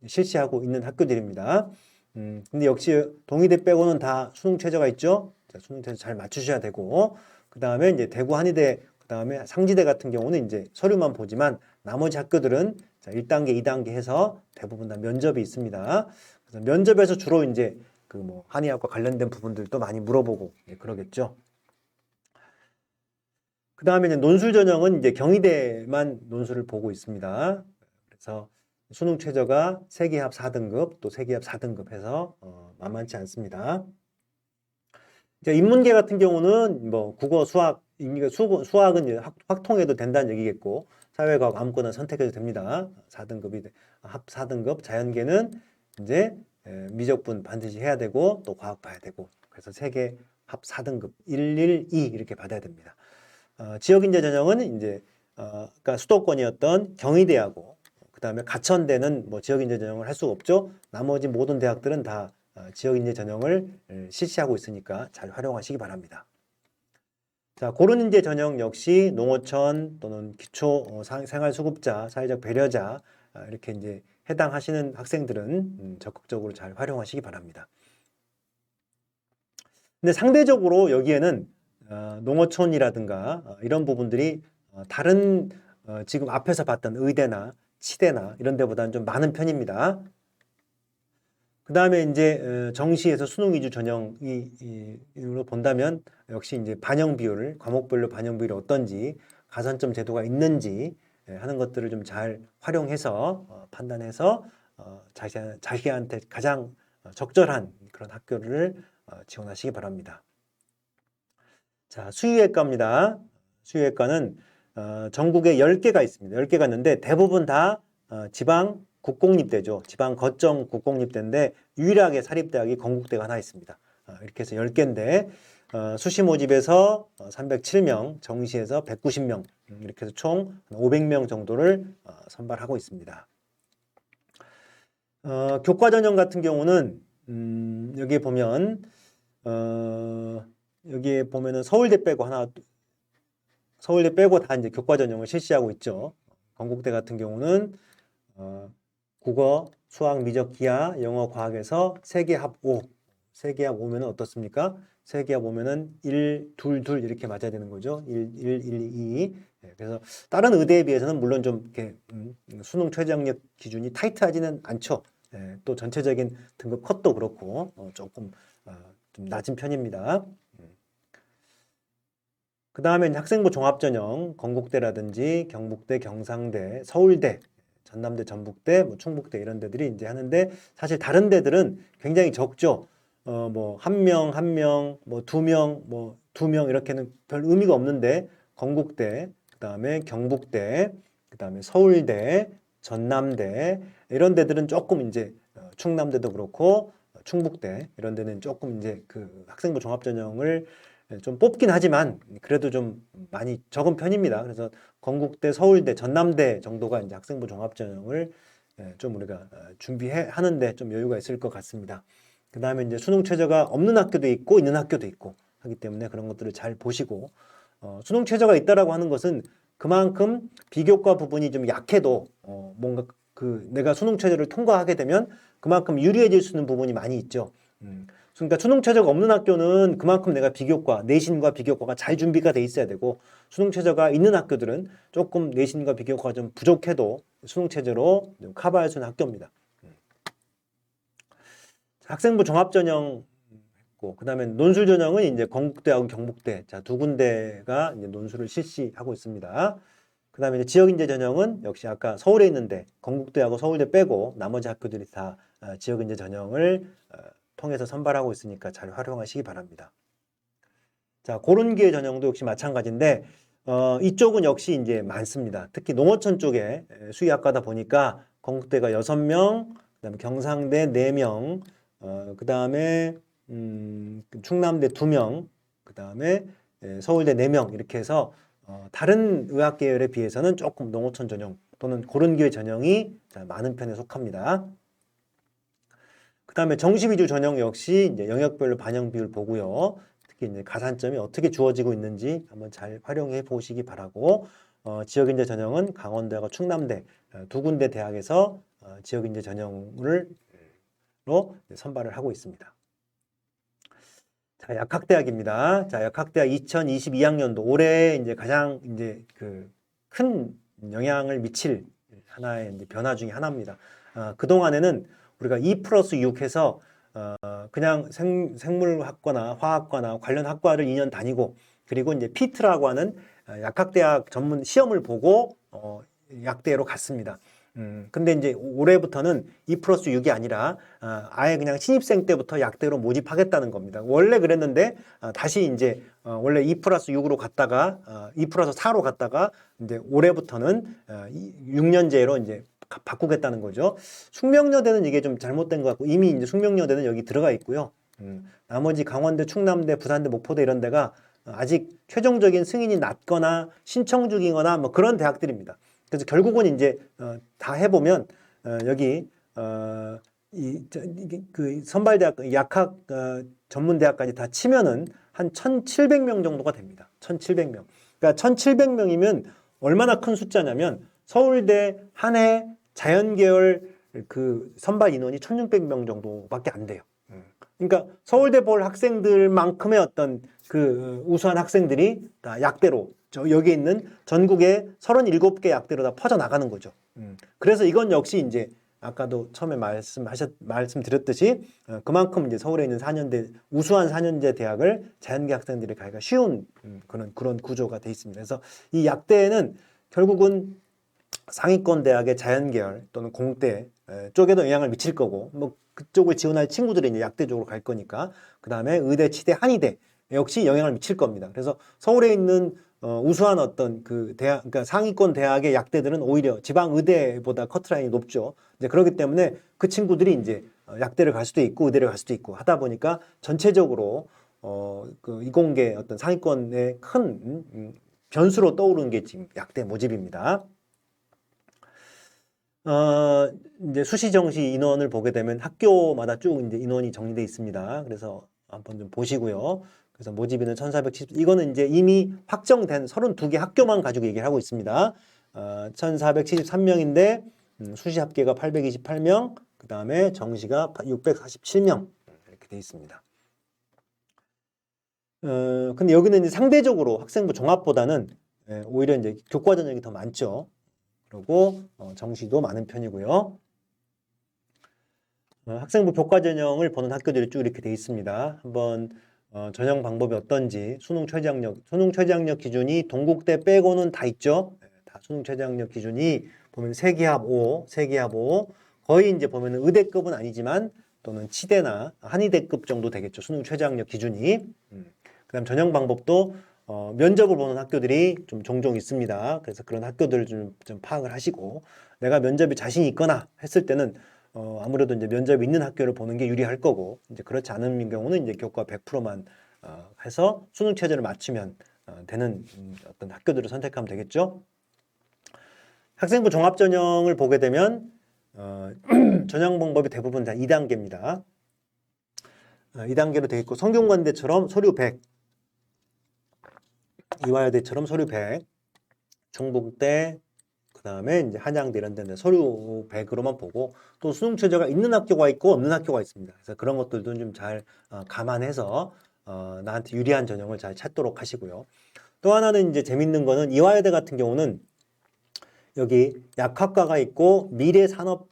실시하고 있는 학교들입니다. 근데 역시 동의대 빼고는 다 수능 최저가 있죠. 자, 수능 최저 잘 맞추셔야 되고, 그 다음에 이제 대구, 한의대, 그 다음에 상지대 같은 경우는 이제 서류만 보지만 나머지 학교들은 자, 1단계, 2단계 해서 대부분 다 면접이 있습니다. 그래서 면접에서 주로 이제 그 뭐 한의학과 관련된 부분들도 많이 물어보고 그러겠죠. 그 다음에 이제 논술 전형은 이제 경희대만 논술을 보고 있습니다. 그래서 수능 최저가 세계합 4등급 또 세계합 4등급 해서 만만치 않습니다. 이제 인문계 같은 경우는 뭐 국어, 수학, 수학은 이제 확통해도 된다는 얘기겠고 사회과학 아무거나 선택해도 됩니다. 4등급이 합 4등급 자연계는 이제 미적분 반드시 해야 되고 또 과학 봐야 되고 그래서 세계 합 4등급 112 이렇게 받아야 됩니다. 지역인재 전형은 이제 그러니까 수도권이었던 경희대하고 그 다음에 가천대는 뭐 지역인재 전형을 할 수가 없죠. 나머지 모든 대학들은 다 지역인재 전형을 실시하고 있으니까 잘 활용하시기 바랍니다. 자, 고른인재 전형 역시 농어촌 또는 기초 생활수급자, 사회적 배려자 이렇게 이제 해당하시는 학생들은 적극적으로 잘 활용하시기 바랍니다. 근데 상대적으로 여기에는 농어촌이라든가 이런 부분들이 다른 지금 앞에서 봤던 의대나 치대나 이런 데보다는 좀 많은 편입니다. 그 다음에 이제 정시에서 수능 위주 전형으로 본다면 역시 이제 반영 비율을 과목별로 반영 비율이 어떤지 가산점 제도가 있는지 하는 것들을 좀 잘 활용해서 판단해서 자기한테 가장 적절한 그런 학교를 지원하시기 바랍니다. 자, 수의외과입니다. 수의외과는 전국에 10개가 있습니다. 10개가 있는데 대부분 다 지방 국공립대죠. 지방 거점 국공립대인데 유일하게 사립대학이 건국대가 하나 있습니다. 이렇게 해서 10개인데 수시 모집에서 307명, 정시에서 190명 이렇게 해서 총 500명 정도를 선발하고 있습니다. 교과 전형 같은 경우는 여기에 보면 여기에 보면은 서울대 빼고 서울대 빼고 다 이제 교과 전형을 실시하고 있죠. 건국대 같은 경우는 국어, 수학, 미적, 기하, 영어, 과학에서 세계합 5. 세계합 5면은 어떻습니까? 세계합 5면은 1, 2, 2 이렇게 맞아야 되는 거죠. 1, 1, 1, 2. 그래서 다른 의대에 비해서는 물론 좀 이렇게 수능 최저학력 기준이 타이트하지는 않죠. 또 전체적인 등급 컷도 그렇고 조금 좀 낮은 편입니다. 그 다음에 학생부 종합전형, 건국대라든지 경북대, 경상대, 서울대, 전남대, 전북대, 뭐 충북대 이런 데들이 이제 하는데 사실 다른 데들은 굉장히 적죠. 뭐 한 명, 뭐 두 명 이렇게는 별 의미가 없는데 건국대, 그다음에 경북대, 그다음에 서울대, 전남대 이런 데들은 조금 이제 충남대도 그렇고 충북대 이런 데는 조금 이제 그 학생부 종합전형을 좀 뽑긴 하지만 그래도 좀 많이 적은 편입니다. 그래서 건국대, 서울대, 전남대 정도가 이제 학생부 종합전형을 좀 우리가 준비하는데 좀 여유가 있을 것 같습니다. 그 다음에 이제 수능 최저가 없는 학교도 있고 있는 학교도 있고 하기 때문에 그런 것들을 잘 보시고 수능 최저가 있다라고 하는 것은 그만큼 비교과 부분이 좀 약해도 뭔가 그 내가 수능 최저를 통과하게 되면 그만큼 유리해질 수 있는 부분이 많이 있죠. 그러니까 수능 최저가 없는 학교는 그만큼 내가 비교과, 내신과 비교과가 잘 준비가 돼 있어야 되고, 수능 최저가 있는 학교들은 조금 내신과 비교과가 좀 부족해도 수능 최저로 좀 커버할 수 있는 학교입니다. 학생부 종합전형 했고, 그다음에 논술 전형은 이제 건국대하고 경북대, 자, 두 군데가 이제 논술을 실시하고 있습니다. 그다음에 이제 지역인재 전형은 역시 아까 서울에 있는데 건국대하고 서울대 빼고 나머지 학교들이 다 지역인재 전형을 통해서 선발하고 있으니까 잘 활용하시기 바랍니다. 자, 고른 기회 전형도 역시 마찬가지인데 이쪽은 역시 이제 많습니다. 특히 농어촌 쪽에 수의학과다 보니까 건국대가 6명, 그다음에 경상대 4명, 그다음에 충남대 2명, 그다음에 서울대 4명 이렇게 해서 다른 의학 계열에 비해서는 조금 농어촌 전형 또는 고른 기회 전형이 많은 편에 속합니다. 그다음에 정시 위주 전형 역시 이제 영역별로 반영 비율 보고요. 특히 이제 가산점이 어떻게 주어지고 있는지 한번 잘 활용해 보시기 바라고, 지역인재 전형은 강원대하고 충남대 두 군데 대학에서 지역인재 전형으로 선발을 하고 있습니다. 자, 약학대학입니다. 자, 약학대학 2022학년도 올해 이제 가장 이제 그 큰 영향을 미칠 하나의 이제 변화 중에 하나입니다. 그동안에는 우리가 2+6 해서 그냥 생물학과나 화학과나 관련 학과를 2년 다니고, 그리고 이제 피트라고 하는 약학대학 전문 시험을 보고 약대로 갔습니다. 근데 이제 올해부터는 2+6이 아니라 아예 그냥 신입생 때부터 약대로 모집하겠다는 겁니다. 원래 그랬는데 다시 이제 원래 2+6으로 갔다가 2+4로 갔다가 이제 올해부터는 6년제로 이제 바꾸겠다는 거죠. 숙명여대는 이게 좀 잘못된 것 같고, 이미 이제 숙명여대는 여기 들어가 있고요. 나머지 강원대, 충남대, 부산대, 목포대 이런 데가 아직 최종적인 승인이 났거나 신청 중이거나 뭐 그런 대학들입니다. 그래서 결국은 이제 다 해보면 여기 그 선발대학, 약학 전문대학까지 다 치면은 한 1,700명 정도가 됩니다. 1,700명. 그러니까 1,700명이면 얼마나 큰 숫자냐면 서울대 한 해 자연계열 그 선발 인원이 1,600명 정도밖에 안 돼요. 그러니까 서울대 볼 학생들만큼의 어떤 그 우수한 학생들이 다 약대로 여기 있는 전국의 37개 약대로 다 퍼져나가는 거죠. 그래서 이건 역시 이제 아까도 처음에 말씀드렸듯이 그만큼 이제 서울에 있는 4년대 우수한 4년제 대학을 자연계 학생들이 가기가 쉬운 그런 구조가 돼 있습니다. 그래서 이 약대는 결국은 상위권 대학의 자연계열 또는 공대 쪽에도 영향을 미칠 거고, 뭐 그쪽을 지원할 친구들이 이제 약대 쪽으로 갈 거니까, 그 다음에 의대, 치대, 한의대 역시 영향을 미칠 겁니다. 그래서 서울에 있는 우수한 어떤 그 대학, 그러니까 상위권 대학의 약대들은 오히려 지방 의대보다 커트라인이 높죠. 이제 그렇기 때문에 그 친구들이 이제 약대를 갈 수도 있고 의대를 갈 수도 있고 하다 보니까 전체적으로 그 이공계 어떤 상위권의 큰 변수로 떠오르는 게 지금 약대 모집입니다. 이제 수시 정시 인원을 보게 되면 학교마다 쭉 이제 인원이 정리되어 있습니다. 그래서 한번 좀 보시고요. 그래서 모집인은 1,470, 이거는 이제 이미 확정된 32개 학교만 가지고 얘기를 하고 있습니다. 1,473명인데 수시 합계가 828명, 그 다음에 정시가 647명 이렇게 되어 있습니다. 근데 여기는 이제 상대적으로 학생부 종합보다는 오히려 이제 교과 전형이 더 많죠. 그리고 정시도 많은 편이고요. 학생부 교과 전형을 보는 학교들이 쭉 이렇게 되어 있습니다. 한번 전형 방법이 어떤지, 수능 최저학력 기준이 동국대 빼고는 다 있죠. 다 수능 최저학력 기준이 보면 세기합 5, 거의 이제 보면은 의대급은 아니지만 또는 치대나 한의대급 정도 되겠죠. 수능 최저학력 기준이. 그다음 전형 방법도 면접을 보는 학교들이 좀 종종 있습니다. 그래서 그런 학교들을 좀 파악을 하시고, 내가 면접이 자신이 있거나 했을 때는 아무래도 이제 면접이 있는 학교를 보는 게 유리할 거고, 이제 그렇지 않은 경우는 이제 교과 100%만 해서 수능 체제를 맞추면 되는 어떤 학교들을 선택하면 되겠죠. 학생부 종합 전형을 보게 되면 전형 방법이 대부분 다 2단계입니다. 2단계로 되어 있고, 성균관대처럼 서류 100, 이화여대처럼 서류 100, 충북대, 그다음에 이제 한양대 이런 데는 서류 100으로만 보고 또 수능 최저가 있는 학교가 있고 없는 학교가 있습니다. 그래서 그런 것들도 좀 잘 감안해서 나한테 유리한 전형을 잘 찾도록 하시고요. 또 하나는 이제 재밌는 거는 이화여대 같은 경우는 여기 약학과가 있고 미래산업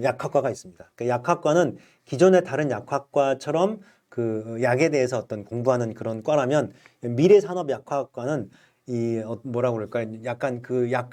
약학과가 있습니다. 그 약학과는 기존의 다른 약학과처럼 그 약에 대해서 어떤 공부하는 그런 과라면 미래산업 약학과는 이 뭐라고 그럴까 약간 그 약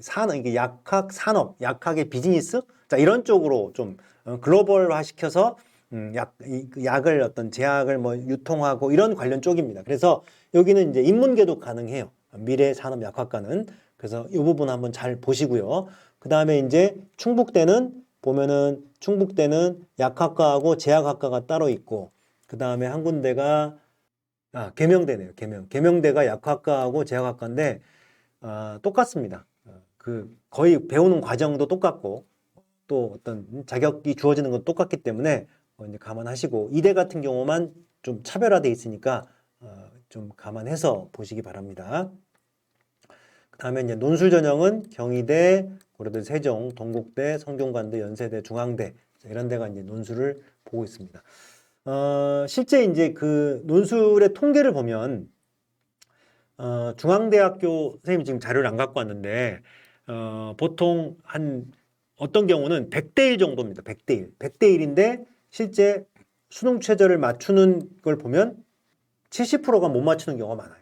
산업 이게 약학 산업 약학의 비즈니스 자 이런 쪽으로 좀 글로벌화 시켜서 그 약을 어떤 제약을 뭐 유통하고 이런 관련 쪽입니다. 그래서 여기는 이제 인문계도 가능해요. 미래산업약학과는 그래서 이 부분 한번 잘 보시고요. 그 다음에 이제 충북대는 보면은 충북대는 약학과하고 제약학과가 따로 있고 그 다음에 한 군데가 계명대네요. 계명대가 약학과하고 제약학과인데 똑같습니다. 그 거의 배우는 과정도 똑같고 또 어떤 자격이 주어지는 건 똑같기 때문에 이제 감안하시고 이대 같은 경우만 좀 차별화돼 있으니까 좀 감안해서 보시기 바랍니다. 그 다음에 이제 논술 전형은 경희대, 고려대 세종, 동국대, 성균관대, 연세대, 중앙대 이런 데가 이제 논술을 보고 있습니다. 실제 이제 그 논술의 통계를 보면 중앙대학교 선생님이 지금 자료를 안 갖고 왔는데 보통 한 어떤 경우는 100대 1 정도입니다. 100대 1. 100대 1인데 실제 수능 최저를 맞추는 걸 보면 70%가 못 맞추는 경우가 많아요.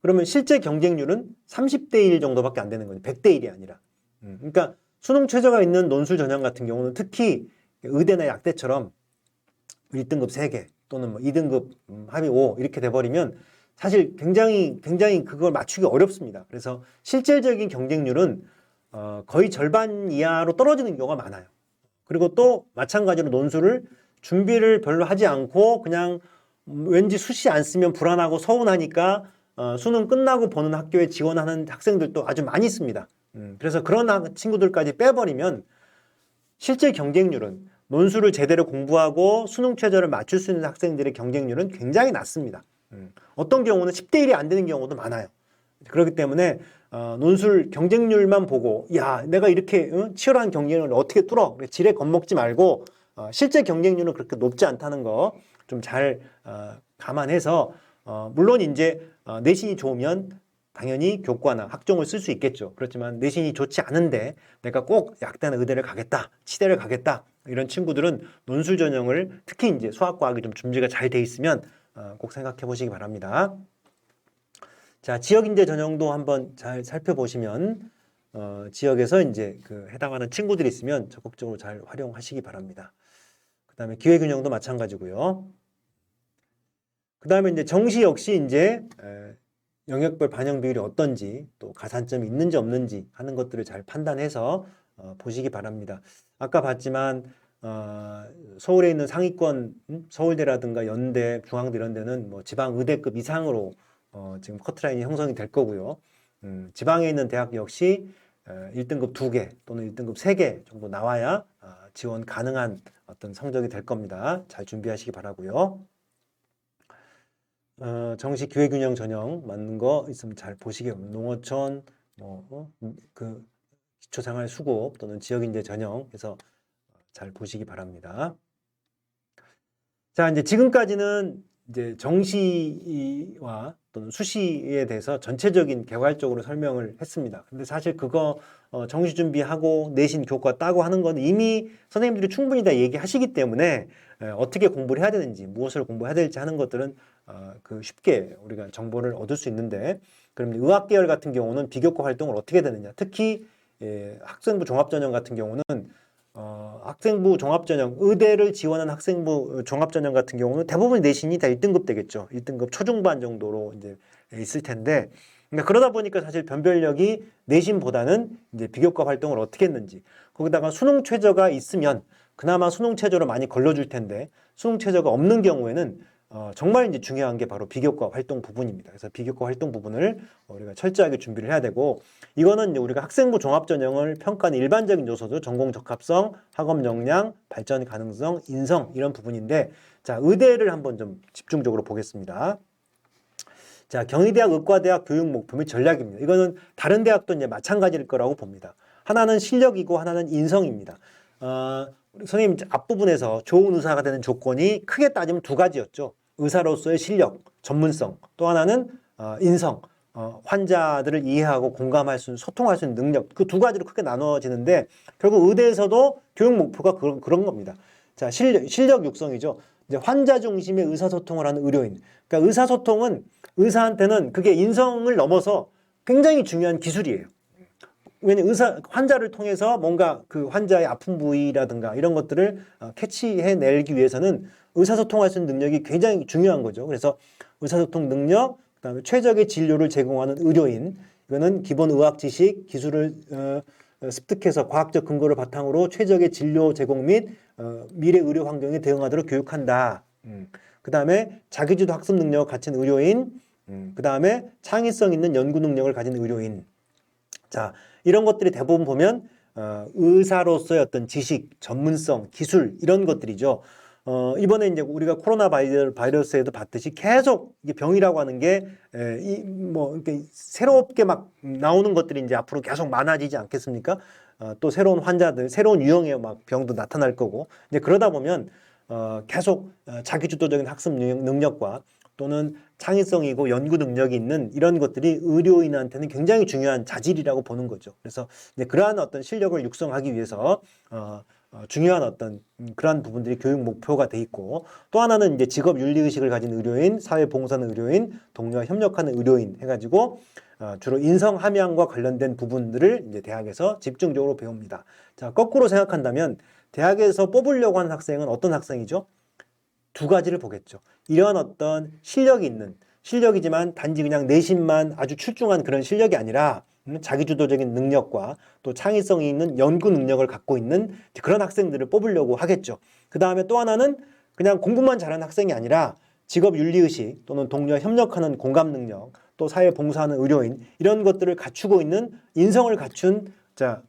그러면 실제 경쟁률은 30대 1 정도밖에 안 되는 거죠. 100대 1이 아니라. 그러니까 수능 최저가 있는 논술 전형 같은 경우는 특히 의대나 약대처럼 1등급 3개 또는 뭐 2등급 합의 5 이렇게 돼버리면 사실 굉장히 그걸 맞추기 어렵습니다. 그래서 실질적인 경쟁률은 거의 절반 이하로 떨어지는 경우가 많아요. 그리고 또 마찬가지로 논술을 준비를 별로 하지 않고 그냥 왠지 수시 안 쓰면 불안하고 서운하니까 수능 끝나고 보는 학교에 지원하는 학생들도 아주 많이 있습니다. 그래서 그런 친구들까지 빼버리면 실제 경쟁률은 논술을 제대로 공부하고 수능 최저를 맞출 수 있는 학생들의 경쟁률은 굉장히 낮습니다. 어떤 경우는 10대 1이 안 되는 경우도 많아요. 그렇기 때문에 논술 경쟁률만 보고 야 내가 이렇게 치열한 경쟁을 어떻게 뚫어 지레 겁먹지 말고 실제 경쟁률은 그렇게 높지 않다는 거 좀 잘 감안해서 물론 이제 내신이 좋으면 당연히 교과나 학종을 쓸 수 있겠죠. 그렇지만 내신이 좋지 않은데 내가 꼭 약대나 의대를 가겠다, 치대를 가겠다 이런 친구들은 논술 전형을 특히 이제 수학과학이 좀 준비가 잘 돼 있으면 꼭 생각해 보시기 바랍니다. 자, 지역인재 전형도 한번 잘 살펴보시면 지역에서 이제 그 해당하는 친구들이 있으면 적극적으로 잘 활용하시기 바랍니다. 그 다음에 기회균형도 마찬가지고요. 그 다음에 이제 정시 역시 이제 영역별 반영 비율이 어떤지 또 가산점이 있는지 없는지 하는 것들을 잘 판단해서 보시기 바랍니다. 아까 봤지만 서울에 있는 상위권 서울대라든가 연대, 중앙대 이런 데는 뭐 지방 의대급 이상으로 지금 커트라인이 형성이 될 거고요. 지방에 있는 대학 역시 1등급 2개 또는 1등급 3개 정도 나와야 지원 가능한 어떤 성적이 될 겁니다. 잘 준비하시기 바라고요. 정시 기회균형 전형 맞는 거 있으면 잘 보시기 바랍니다. 농어촌, 그 기초생활수급 또는 지역인재 전형에서 잘 보시기 바랍니다. 자, 이제 지금까지는 이제 정시와 또는 수시에 대해서 전체적인 개괄적으로 설명을 했습니다. 근데 사실 그거 정시 준비하고 내신 교과 따고 하는 건 이미 선생님들이 충분히 다 얘기하시기 때문에 어떻게 공부를 해야 되는지 무엇을 공부해야 될지 하는 것들은 그 쉽게 우리가 정보를 얻을 수 있는데 그럼 의학 계열 같은 경우는 비교과 활동을 어떻게 되느냐 특히 학생부 종합전형 같은 경우는 학생부 종합전형, 의대를 지원한 학생부 종합전형 같은 경우는 대부분 내신이 다 1등급 되겠죠. 1등급 초중반 정도로 이제 있을 텐데, 그러다 보니까 사실 변별력이 내신보다는 이제 비교과 활동을 어떻게 했는지, 거기다가 수능 최저가 있으면 그나마 수능 최저로 많이 걸러줄 텐데, 수능 최저가 없는 경우에는 정말 이제 중요한 게 바로 비교과 활동 부분입니다. 그래서 비교과 활동 부분을 우리가 철저하게 준비를 해야 되고 이거는 이제 우리가 학생부 종합전형을 평가하는 일반적인 요소죠. 전공 적합성, 학업 역량, 발전 가능성, 인성 이런 부분인데 자 의대를 한번 좀 집중적으로 보겠습니다. 자, 경희대학 의과대학 교육 목표 및 전략입니다. 이거는 다른 대학도 이제 마찬가지일 거라고 봅니다. 하나는 실력이고 하나는 인성입니다. 우리 선생님 앞부분에서 좋은 의사가 되는 조건이 크게 따지면 두 가지였죠. 의사로서의 실력, 전문성, 또 하나는 인성, 환자들을 이해하고 공감할 수 있는, 소통할 수 있는 능력, 그 두 가지로 크게 나눠지는데 결국 의대에서도 교육 목표가 그런 겁니다. 자, 실력 육성이죠. 이제 환자 중심의 의사소통을 하는 의료인. 그러니까 의사소통은 의사한테는 그게 인성을 넘어서 굉장히 중요한 기술이에요. 왜냐면 환자를 통해서 뭔가 그 환자의 아픈 부위라든가 이런 것들을 캐치해내기 위해서는 의사소통할 수 있는 능력이 굉장히 중요한 거죠. 그래서 의사소통 능력, 그다음에 최적의 진료를 제공하는 의료인, 이거는 기본 의학 지식, 기술을 습득해서 과학적 근거를 바탕으로 최적의 진료 제공 및 미래 의료 환경에 대응하도록 교육한다. 그다음에 자기주도 학습 능력을 갖춘 의료인, 그다음에 창의성 있는 연구 능력을 가진 의료인. 자, 이런 것들이 대부분 보면 의사로서의 어떤 지식, 전문성, 기술 이런 것들이죠. 이번에 이제 우리가 코로나 바이러스에도 봤듯이 계속 이게 병이라고 하는 게 이렇게 새롭게 막 나오는 것들이 이제 앞으로 계속 많아지지 않겠습니까? 또 새로운 환자들, 새로운 유형의 막 병도 나타날 거고. 이제 그러다 보면 계속 자기주도적인 학습 능력과 또는 창의성이고 연구 능력이 있는 이런 것들이 의료인한테는 굉장히 중요한 자질이라고 보는 거죠. 그래서 이제 그러한 어떤 실력을 육성하기 위해서 중요한 어떤 그러한 부분들이 교육 목표가 돼 있고, 또 하나는 이제 직업 윤리 의식을 가진 의료인, 사회 봉사하는 의료인, 동료와 협력하는 의료인 해가지고 주로 인성 함양과 관련된 부분들을 이제 대학에서 집중적으로 배웁니다. 자, 거꾸로 생각한다면 대학에서 뽑으려고 하는 학생은 어떤 학생이죠? 두 가지를 보겠죠. 이런 어떤 실력이 있는, 실력이지만 단지 그냥 내신만 아주 출중한 그런 실력이 아니라 자기주도적인 능력과 또 창의성이 있는 연구 능력을 갖고 있는 그런 학생들을 뽑으려고 하겠죠. 그 다음에 또 하나는 그냥 공부만 잘하는 학생이 아니라 직업 윤리의식 또는 동료와 협력하는 공감 능력, 또 사회 봉사하는 의료인, 이런 것들을 갖추고 있는 인성을 갖춘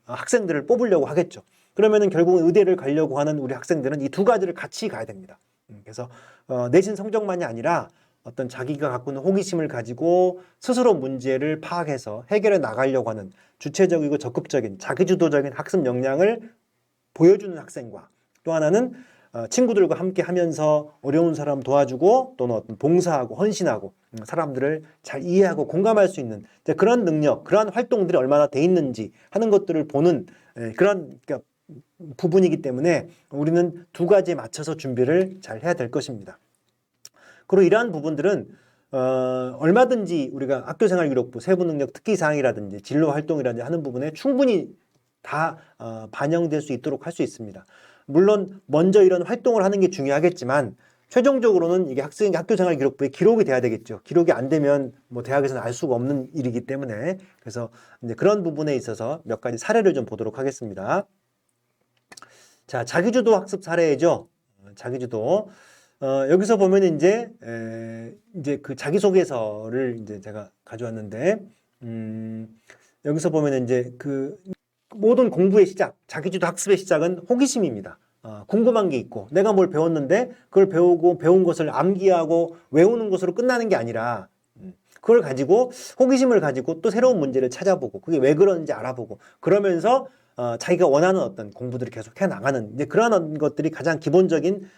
학생들을 뽑으려고 하겠죠. 그러면은 결국은 의대를 가려고 하는 우리 학생들은 이 두 가지를 같이 가야 됩니다. 그래서 내신 성적만이 아니라 어떤 자기가 갖고 있는 호기심을 가지고 스스로 문제를 파악해서 해결해 나가려고 하는 주체적이고 적극적인 자기주도적인 학습 역량을 보여주는 학생과, 또 하나는 친구들과 함께 하면서 어려운 사람 도와주고 또는 어떤 봉사하고 헌신하고 사람들을 잘 이해하고 공감할 수 있는 그런 능력, 그러한 활동들이 얼마나 돼 있는지 하는 것들을 보는 그런 부분이기 때문에 우리는 두 가지에 맞춰서 준비를 잘 해야 될 것입니다. 그리고 이러한 부분들은 얼마든지 우리가 학교생활기록부, 세부능력 특기사항이라든지 진로활동이라든지 하는 부분에 충분히 다 반영될 수 있도록 할 수 있습니다. 물론 먼저 이런 활동을 하는 게 중요하겠지만 최종적으로는 이게 학교생활기록부에 기록이 돼야 되겠죠. 기록이 안 되면 뭐 대학에서는 알 수가 없는 일이기 때문에, 그래서 이제 그런 부분에 있어서 몇 가지 사례를 좀 보도록 하겠습니다. 자, 자기주도 학습 사례죠. 자기주도. 여기서 보면 이제 그 자기소개서를 이제 제가 가져왔는데, 여기서 보면 이제 그 모든 공부의 시작, 자기주도 학습의 시작은 호기심입니다. 궁금한 게 있고, 내가 뭘 배웠는데 그걸 배우고 배운 것을 암기하고 외우는 것으로 끝나는 게 아니라, 그걸 가지고 호기심을 가지고 또 새로운 문제를 찾아보고 그게 왜 그런지 알아보고 그러면서 자기가 원하는 어떤 공부들을 계속 해 나가는 이제 그런 것들이 가장 기본적인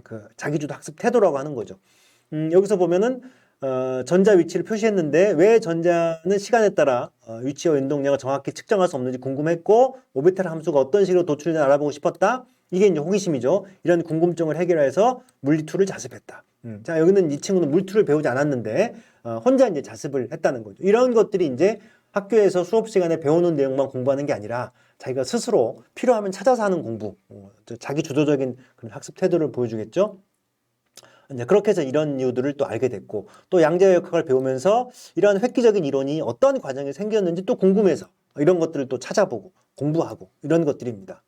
그 자기주도 학습 태도라고 하는 거죠. 여기서 보면은 전자 위치를 표시했는데 왜 전자는 시간에 따라 위치와 운동량을 정확히 측정할 수 없는지 궁금했고 오비탈 함수가 어떤 식으로 도출되는지 알아보고 싶었다. 이게 이제 호기심이죠. 이런 궁금증을 해결해서 물리툴을 자습했다. 자, 여기는 이 친구는 물툴을 배우지 않았는데 혼자 이제 자습을 했다는 거죠. 이런 것들이 이제 학교에서 수업 시간에 배우는 내용만 공부하는 게 아니라 자기가 스스로 필요하면 찾아서 하는 공부, 자기 주도적인 그런 학습 태도를 보여주겠죠. 이제 그렇게 해서 이런 이유들을 또 알게 됐고, 또 양자역학을 배우면서 이런 획기적인 이론이 어떤 과정이 생겼는지 또 궁금해서 이런 것들을 또 찾아보고 공부하고 이런 것들입니다.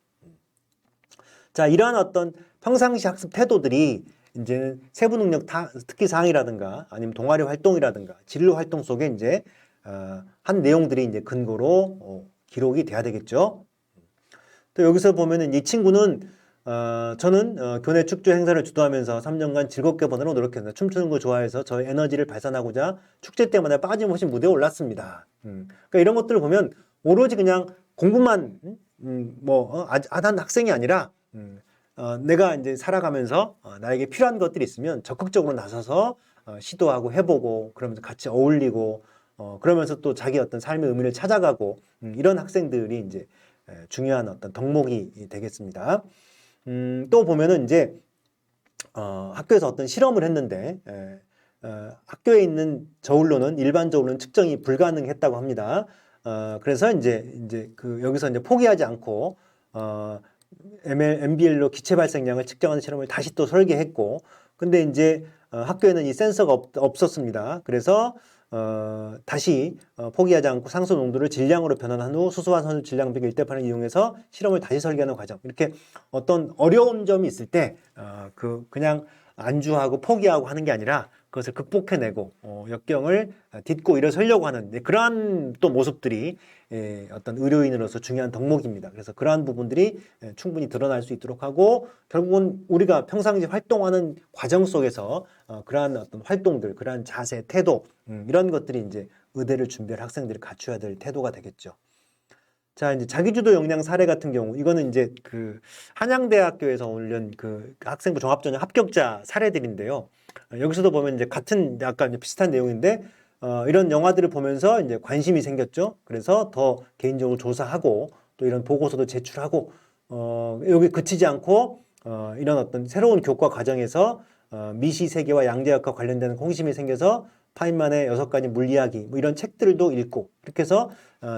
자, 이러한 어떤 평상시 학습 태도들이 이제 세부 능력 특기 사항이라든가 아니면 동아리 활동이라든가 진로 활동 속에 이제 한 내용들이 이제 근거로 기록이 돼야 되겠죠. 또 여기서 보면은 이 친구는 저는 교내 축제 행사를 주도하면서 3년간 즐겁게 보내려고 노력했습니다. 춤추는 거 좋아해서 저의 에너지를 발산하고자 축제 때마다 빠짐없이 무대에 올랐습니다. 그러니까 이런 것들을 보면 오로지 그냥 공부만 하던 학생이 아니라 내가 이제 살아가면서 나에게 필요한 것들이 있으면 적극적으로 나서서 시도하고 해보고 그러면서 같이 어울리고 그러면서 또 자기 어떤 삶의 의미를 찾아가고 이런 학생들이 이제 중요한 어떤 덕목이 되겠습니다. 또 보면은 이제 학교에서 어떤 실험을 했는데 학교에 있는 저울로는 일반적으로는 측정이 불가능했다고 합니다. 그래서 이제 그 여기서 이제 포기하지 않고 MBL로 기체 발생량을 측정하는 실험을 다시 또 설계했고, 근데 이제 학교에는 이 센서가 없었습니다. 그래서 다시 포기하지 않고 상수 농도를 질량으로 변환한 후 수소와 산소 질량 비교 일대판을 이용해서 실험을 다시 설계하는 과정. 이렇게 어떤 어려운 점이 있을 때 그냥 안주하고 포기하고 하는 게 아니라 그것을 극복해내고 역경을 딛고 일어서려고 하는 그러한 또 모습들이 어떤 의료인으로서 중요한 덕목입니다. 그래서 그러한 부분들이 충분히 드러날 수 있도록 하고 결국은 우리가 평상시 활동하는 과정 속에서 그러한 어떤 활동들, 그러한 자세, 태도 이런 것들이 이제 의대를 준비할 학생들이 갖춰야 될 태도가 되겠죠. 자, 이제 자기주도 역량 사례 같은 경우, 이거는 이제 그 한양대학교에서 올린 그 학생부 종합전형 합격자 사례들인데요. 여기서도 보면 이제 같은 약간 비슷한 내용인데, 이런 영화들을 보면서 이제 관심이 생겼죠. 그래서 더 개인적으로 조사하고 또 이런 보고서도 제출하고, 여기 그치지 않고, 이런 어떤 새로운 교과 과정에서 미시 세계와 양자역학과 관련된 호기심이 생겨서 파인만의 6가지 물리학이 뭐 이런 책들도 읽고 이렇게 해서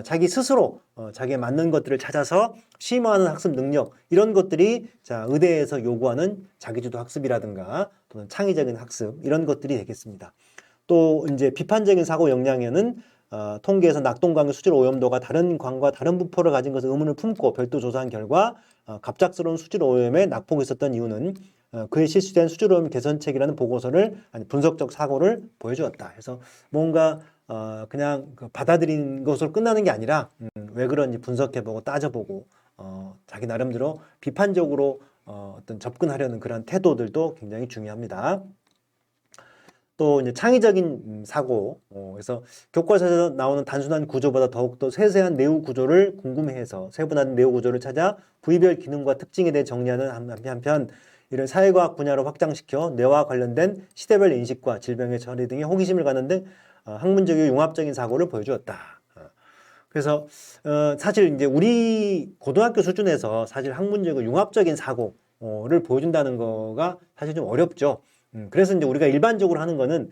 자기 스스로 자기에 맞는 것들을 찾아서 심화하는 학습 능력 이런 것들이 자 의대에서 요구하는 자기주도 학습이라든가 또는 창의적인 학습 이런 것들이 되겠습니다. 또 이제 비판적인 사고 역량에는 통계에서 낙동강의 수질 오염도가 다른 강과 다른 부포를 가진 것을 의문을 품고 별도 조사한 결과 갑작스러운 수질 오염에 낙폭이 있었던 이유는 그의 실시된 수질 오염 개선책이라는 보고서를 분석적 사고를 보여주었다. 그래서 뭔가 그냥 받아들인 것으로 끝나는 게 아니라 왜 그런지 분석해보고 따져보고 자기 나름대로 비판적으로 어떤 접근하려는 그런 태도들도 굉장히 중요합니다. 또 이제 창의적인 사고, 그래서 교과서에서 나오는 단순한 구조보다 더욱더 세세한 내부 구조를 궁금해해서 세분화된 내부 구조를 찾아 부위별 기능과 특징에 대해 정리하는 한편 이를 사회과학 분야로 확장시켜 뇌와 관련된 시대별 인식과 질병의 처리 등의 호기심을 갖는 등 학문적이고 융합적인 사고를 보여주었다. 그래서 사실 이제 우리 고등학교 수준에서 사실 학문적이고 융합적인 사고를 보여준다는 거가 사실 좀 어렵죠. 그래서 이제 우리가 일반적으로 하는 거는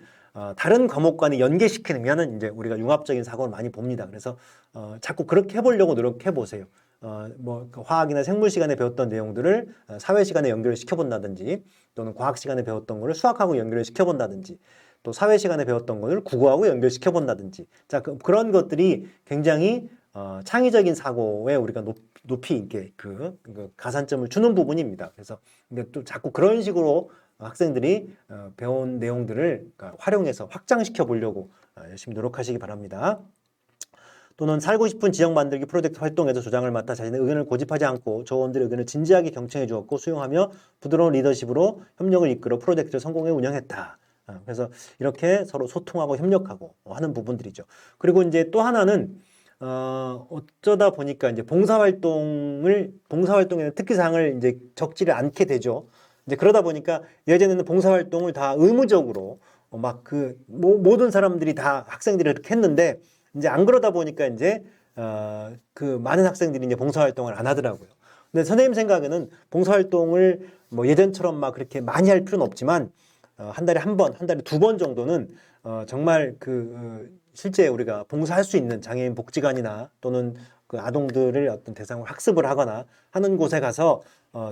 다른 과목과는 연계시키면은 이제 우리가 융합적인 사고를 많이 봅니다. 그래서 자꾸 그렇게 해보려고 노력해 보세요. 그 화학이나 생물 시간에 배웠던 내용들을 사회 시간에 연결을 시켜본다든지 또는 과학 시간에 배웠던 거를 수학하고 연결을 시켜본다든지 또 사회 시간에 배웠던 거를 국어하고 연결시켜본다든지 자 그런 것들이 굉장히 창의적인 사고에 우리가 높이 이렇게 그 가산점을 주는 부분입니다. 그래서 근데 또 자꾸 그런 식으로 학생들이 배운 내용들을 활용해서 확장시켜 보려고 열심히 노력하시기 바랍니다. 또는 살고 싶은 지역 만들기 프로젝트 활동에서 조장을 맡아 자신의 의견을 고집하지 않고 조원들의 의견을 진지하게 경청해 주었고 수용하며 부드러운 리더십으로 협력을 이끌어 프로젝트를 성공해 운영했다. 그래서 이렇게 서로 소통하고 협력하고 하는 부분들이죠. 그리고 이제 또 하나는 어쩌다 보니까 이제 봉사활동에는 특기사항을 이제 적지를 않게 되죠. 이제 그러다 보니까 예전에는 봉사활동을 다 의무적으로 모든 사람들이 다 학생들이 이렇게 했는데 이제 안 그러다 보니까 이제 그 많은 학생들이 이제 봉사활동을 안 하더라고요. 근데 선생님 생각에는 봉사활동을 뭐 예전처럼 막 그렇게 많이 할 필요는 없지만 한 달에 한 번, 한 달에 2번 정도는 정말 실제 우리가 봉사할 수 있는 장애인 복지관이나 또는 그 아동들을 어떤 대상으로 학습을 하거나 하는 곳에 가서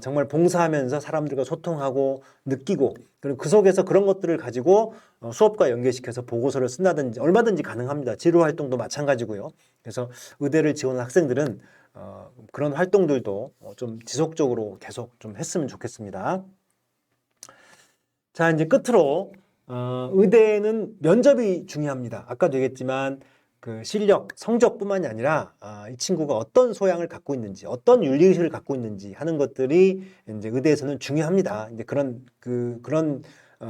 정말 봉사하면서 사람들과 소통하고 느끼고 그리고 그 속에서 그런 것들을 가지고 수업과 연계시켜서 보고서를 쓴다든지 얼마든지 가능합니다. 지루 활동도 마찬가지고요. 그래서 의대를 지원한 학생들은 그런 활동들도 좀 지속적으로 계속 좀 했으면 좋겠습니다. 자, 이제 끝으로 의대는 면접이 중요합니다. 아까도 얘기했지만 그 실력, 성적뿐만이 아니라 이 친구가 어떤 소양을 갖고 있는지, 어떤 윤리의식을 갖고 있는지 하는 것들이 이제 의대에서는 중요합니다. 이제 그런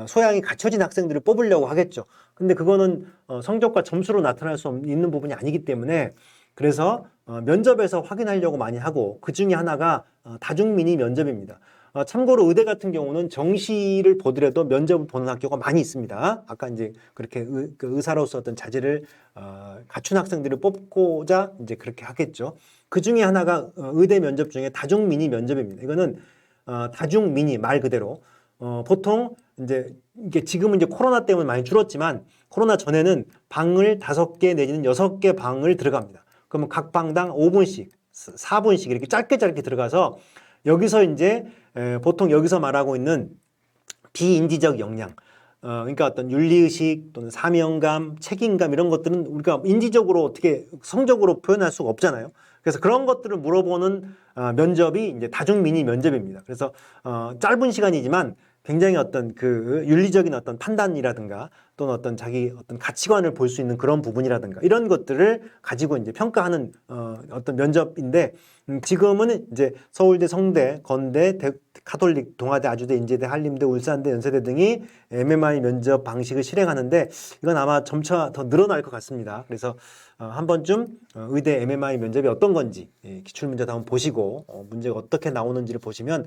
소양이 갖춰진 학생들을 뽑으려고 하겠죠. 근데 그거는 성적과 점수로 나타날 수 있는 부분이 아니기 때문에 그래서 면접에서 확인하려고 많이 하고 그 중에 하나가 다중미니 면접입니다. 참고로 의대 같은 경우는 정시를 보더라도 면접을 보는 학교가 많이 있습니다. 아까 이제 그렇게 그 의사로서 어떤 자질을 갖춘 학생들을 뽑고자 이제 그렇게 하겠죠. 그 중에 하나가 의대 면접 중에 다중미니 면접입니다. 이거는 다중미니 말 그대로 보통 이제 이게 지금은 이제 코로나 때문에 많이 줄었지만 코로나 전에는 방을 5개 내지는 6개 방을 들어갑니다. 그러면 각 방당 5분씩, 4분씩 이렇게 짧게 들어가서 여기서 이제 보통 여기서 말하고 있는 비인지적 역량, 그러니까 어떤 윤리의식 또는 사명감, 책임감 이런 것들은 우리가 인지적으로 어떻게 성적으로 표현할 수가 없잖아요. 그래서 그런 것들을 물어보는 면접이 이제 다중미니 면접입니다. 그래서 짧은 시간이지만 굉장히 어떤 그 윤리적인 어떤 판단이라든가 또는 어떤 자기 어떤 가치관을 볼 수 있는 그런 부분이라든가 이런 것들을 가지고 이제 평가하는 어떤 면접인데 지금은 이제 서울대, 성대, 건대, 카톨릭, 동아대, 아주대, 인제대, 한림대, 울산대, 연세대 등이 MMI 면접 방식을 실행하는데 이건 아마 점차 더 늘어날 것 같습니다. 그래서 한 번쯤 의대 MMI 면접이 어떤 건지 기출문제도 한번 보시고 문제가 어떻게 나오는지를 보시면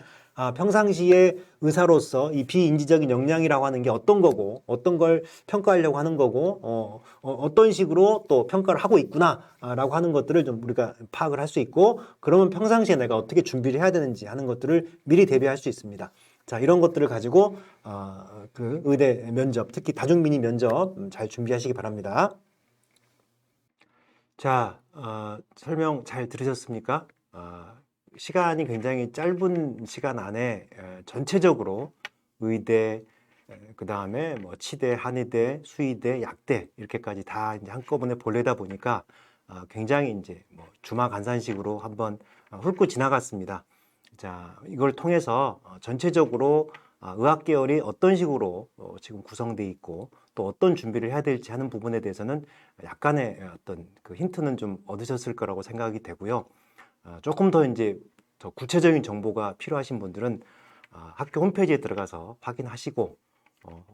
평상시에 의사로서 이 비인지적인 역량이라고 하는 게 어떤 거고 어떤 걸 평가하려고 하는 거고 어떤 식으로 또 평가를 하고 있구나라고 하는 것들을 좀 우리가 파악을 할 수 있고 그러면 평상시에 내가 어떻게 준비를 해야 되는지 하는 것들을 미리 대비할 수 있습니다. 자, 이런 것들을 가지고 그 의대 면접, 특히 다중미니 면접 잘 준비하시기 바랍니다. 자, 설명 잘 들으셨습니까? 시간이 굉장히 짧은 시간 안에 전체적으로 의대, 그 다음에 뭐 치대, 한의대, 수의대, 약대 이렇게까지 다 이제 한꺼번에 보려다 보니까 굉장히 이제 뭐 주마간산식으로 한번 훑고 지나갔습니다. 자, 이걸 통해서 전체적으로 의학 계열이 어떤 식으로 지금 구성되어 있고 또 어떤 준비를 해야 될지 하는 부분에 대해서는 약간의 어떤 그 힌트는 좀 얻으셨을 거라고 생각이 되고요. 조금 더 이제 더 구체적인 정보가 필요하신 분들은 학교 홈페이지에 들어가서 확인하시고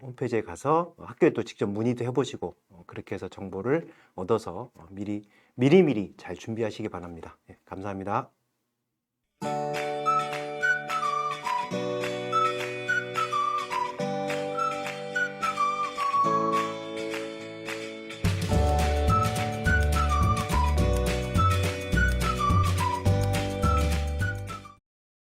홈페이지에 가서 학교에 또 직접 문의도 해보시고 그렇게 해서 정보를 얻어서 미리미리 잘 준비하시기 바랍니다. 예, 감사합니다.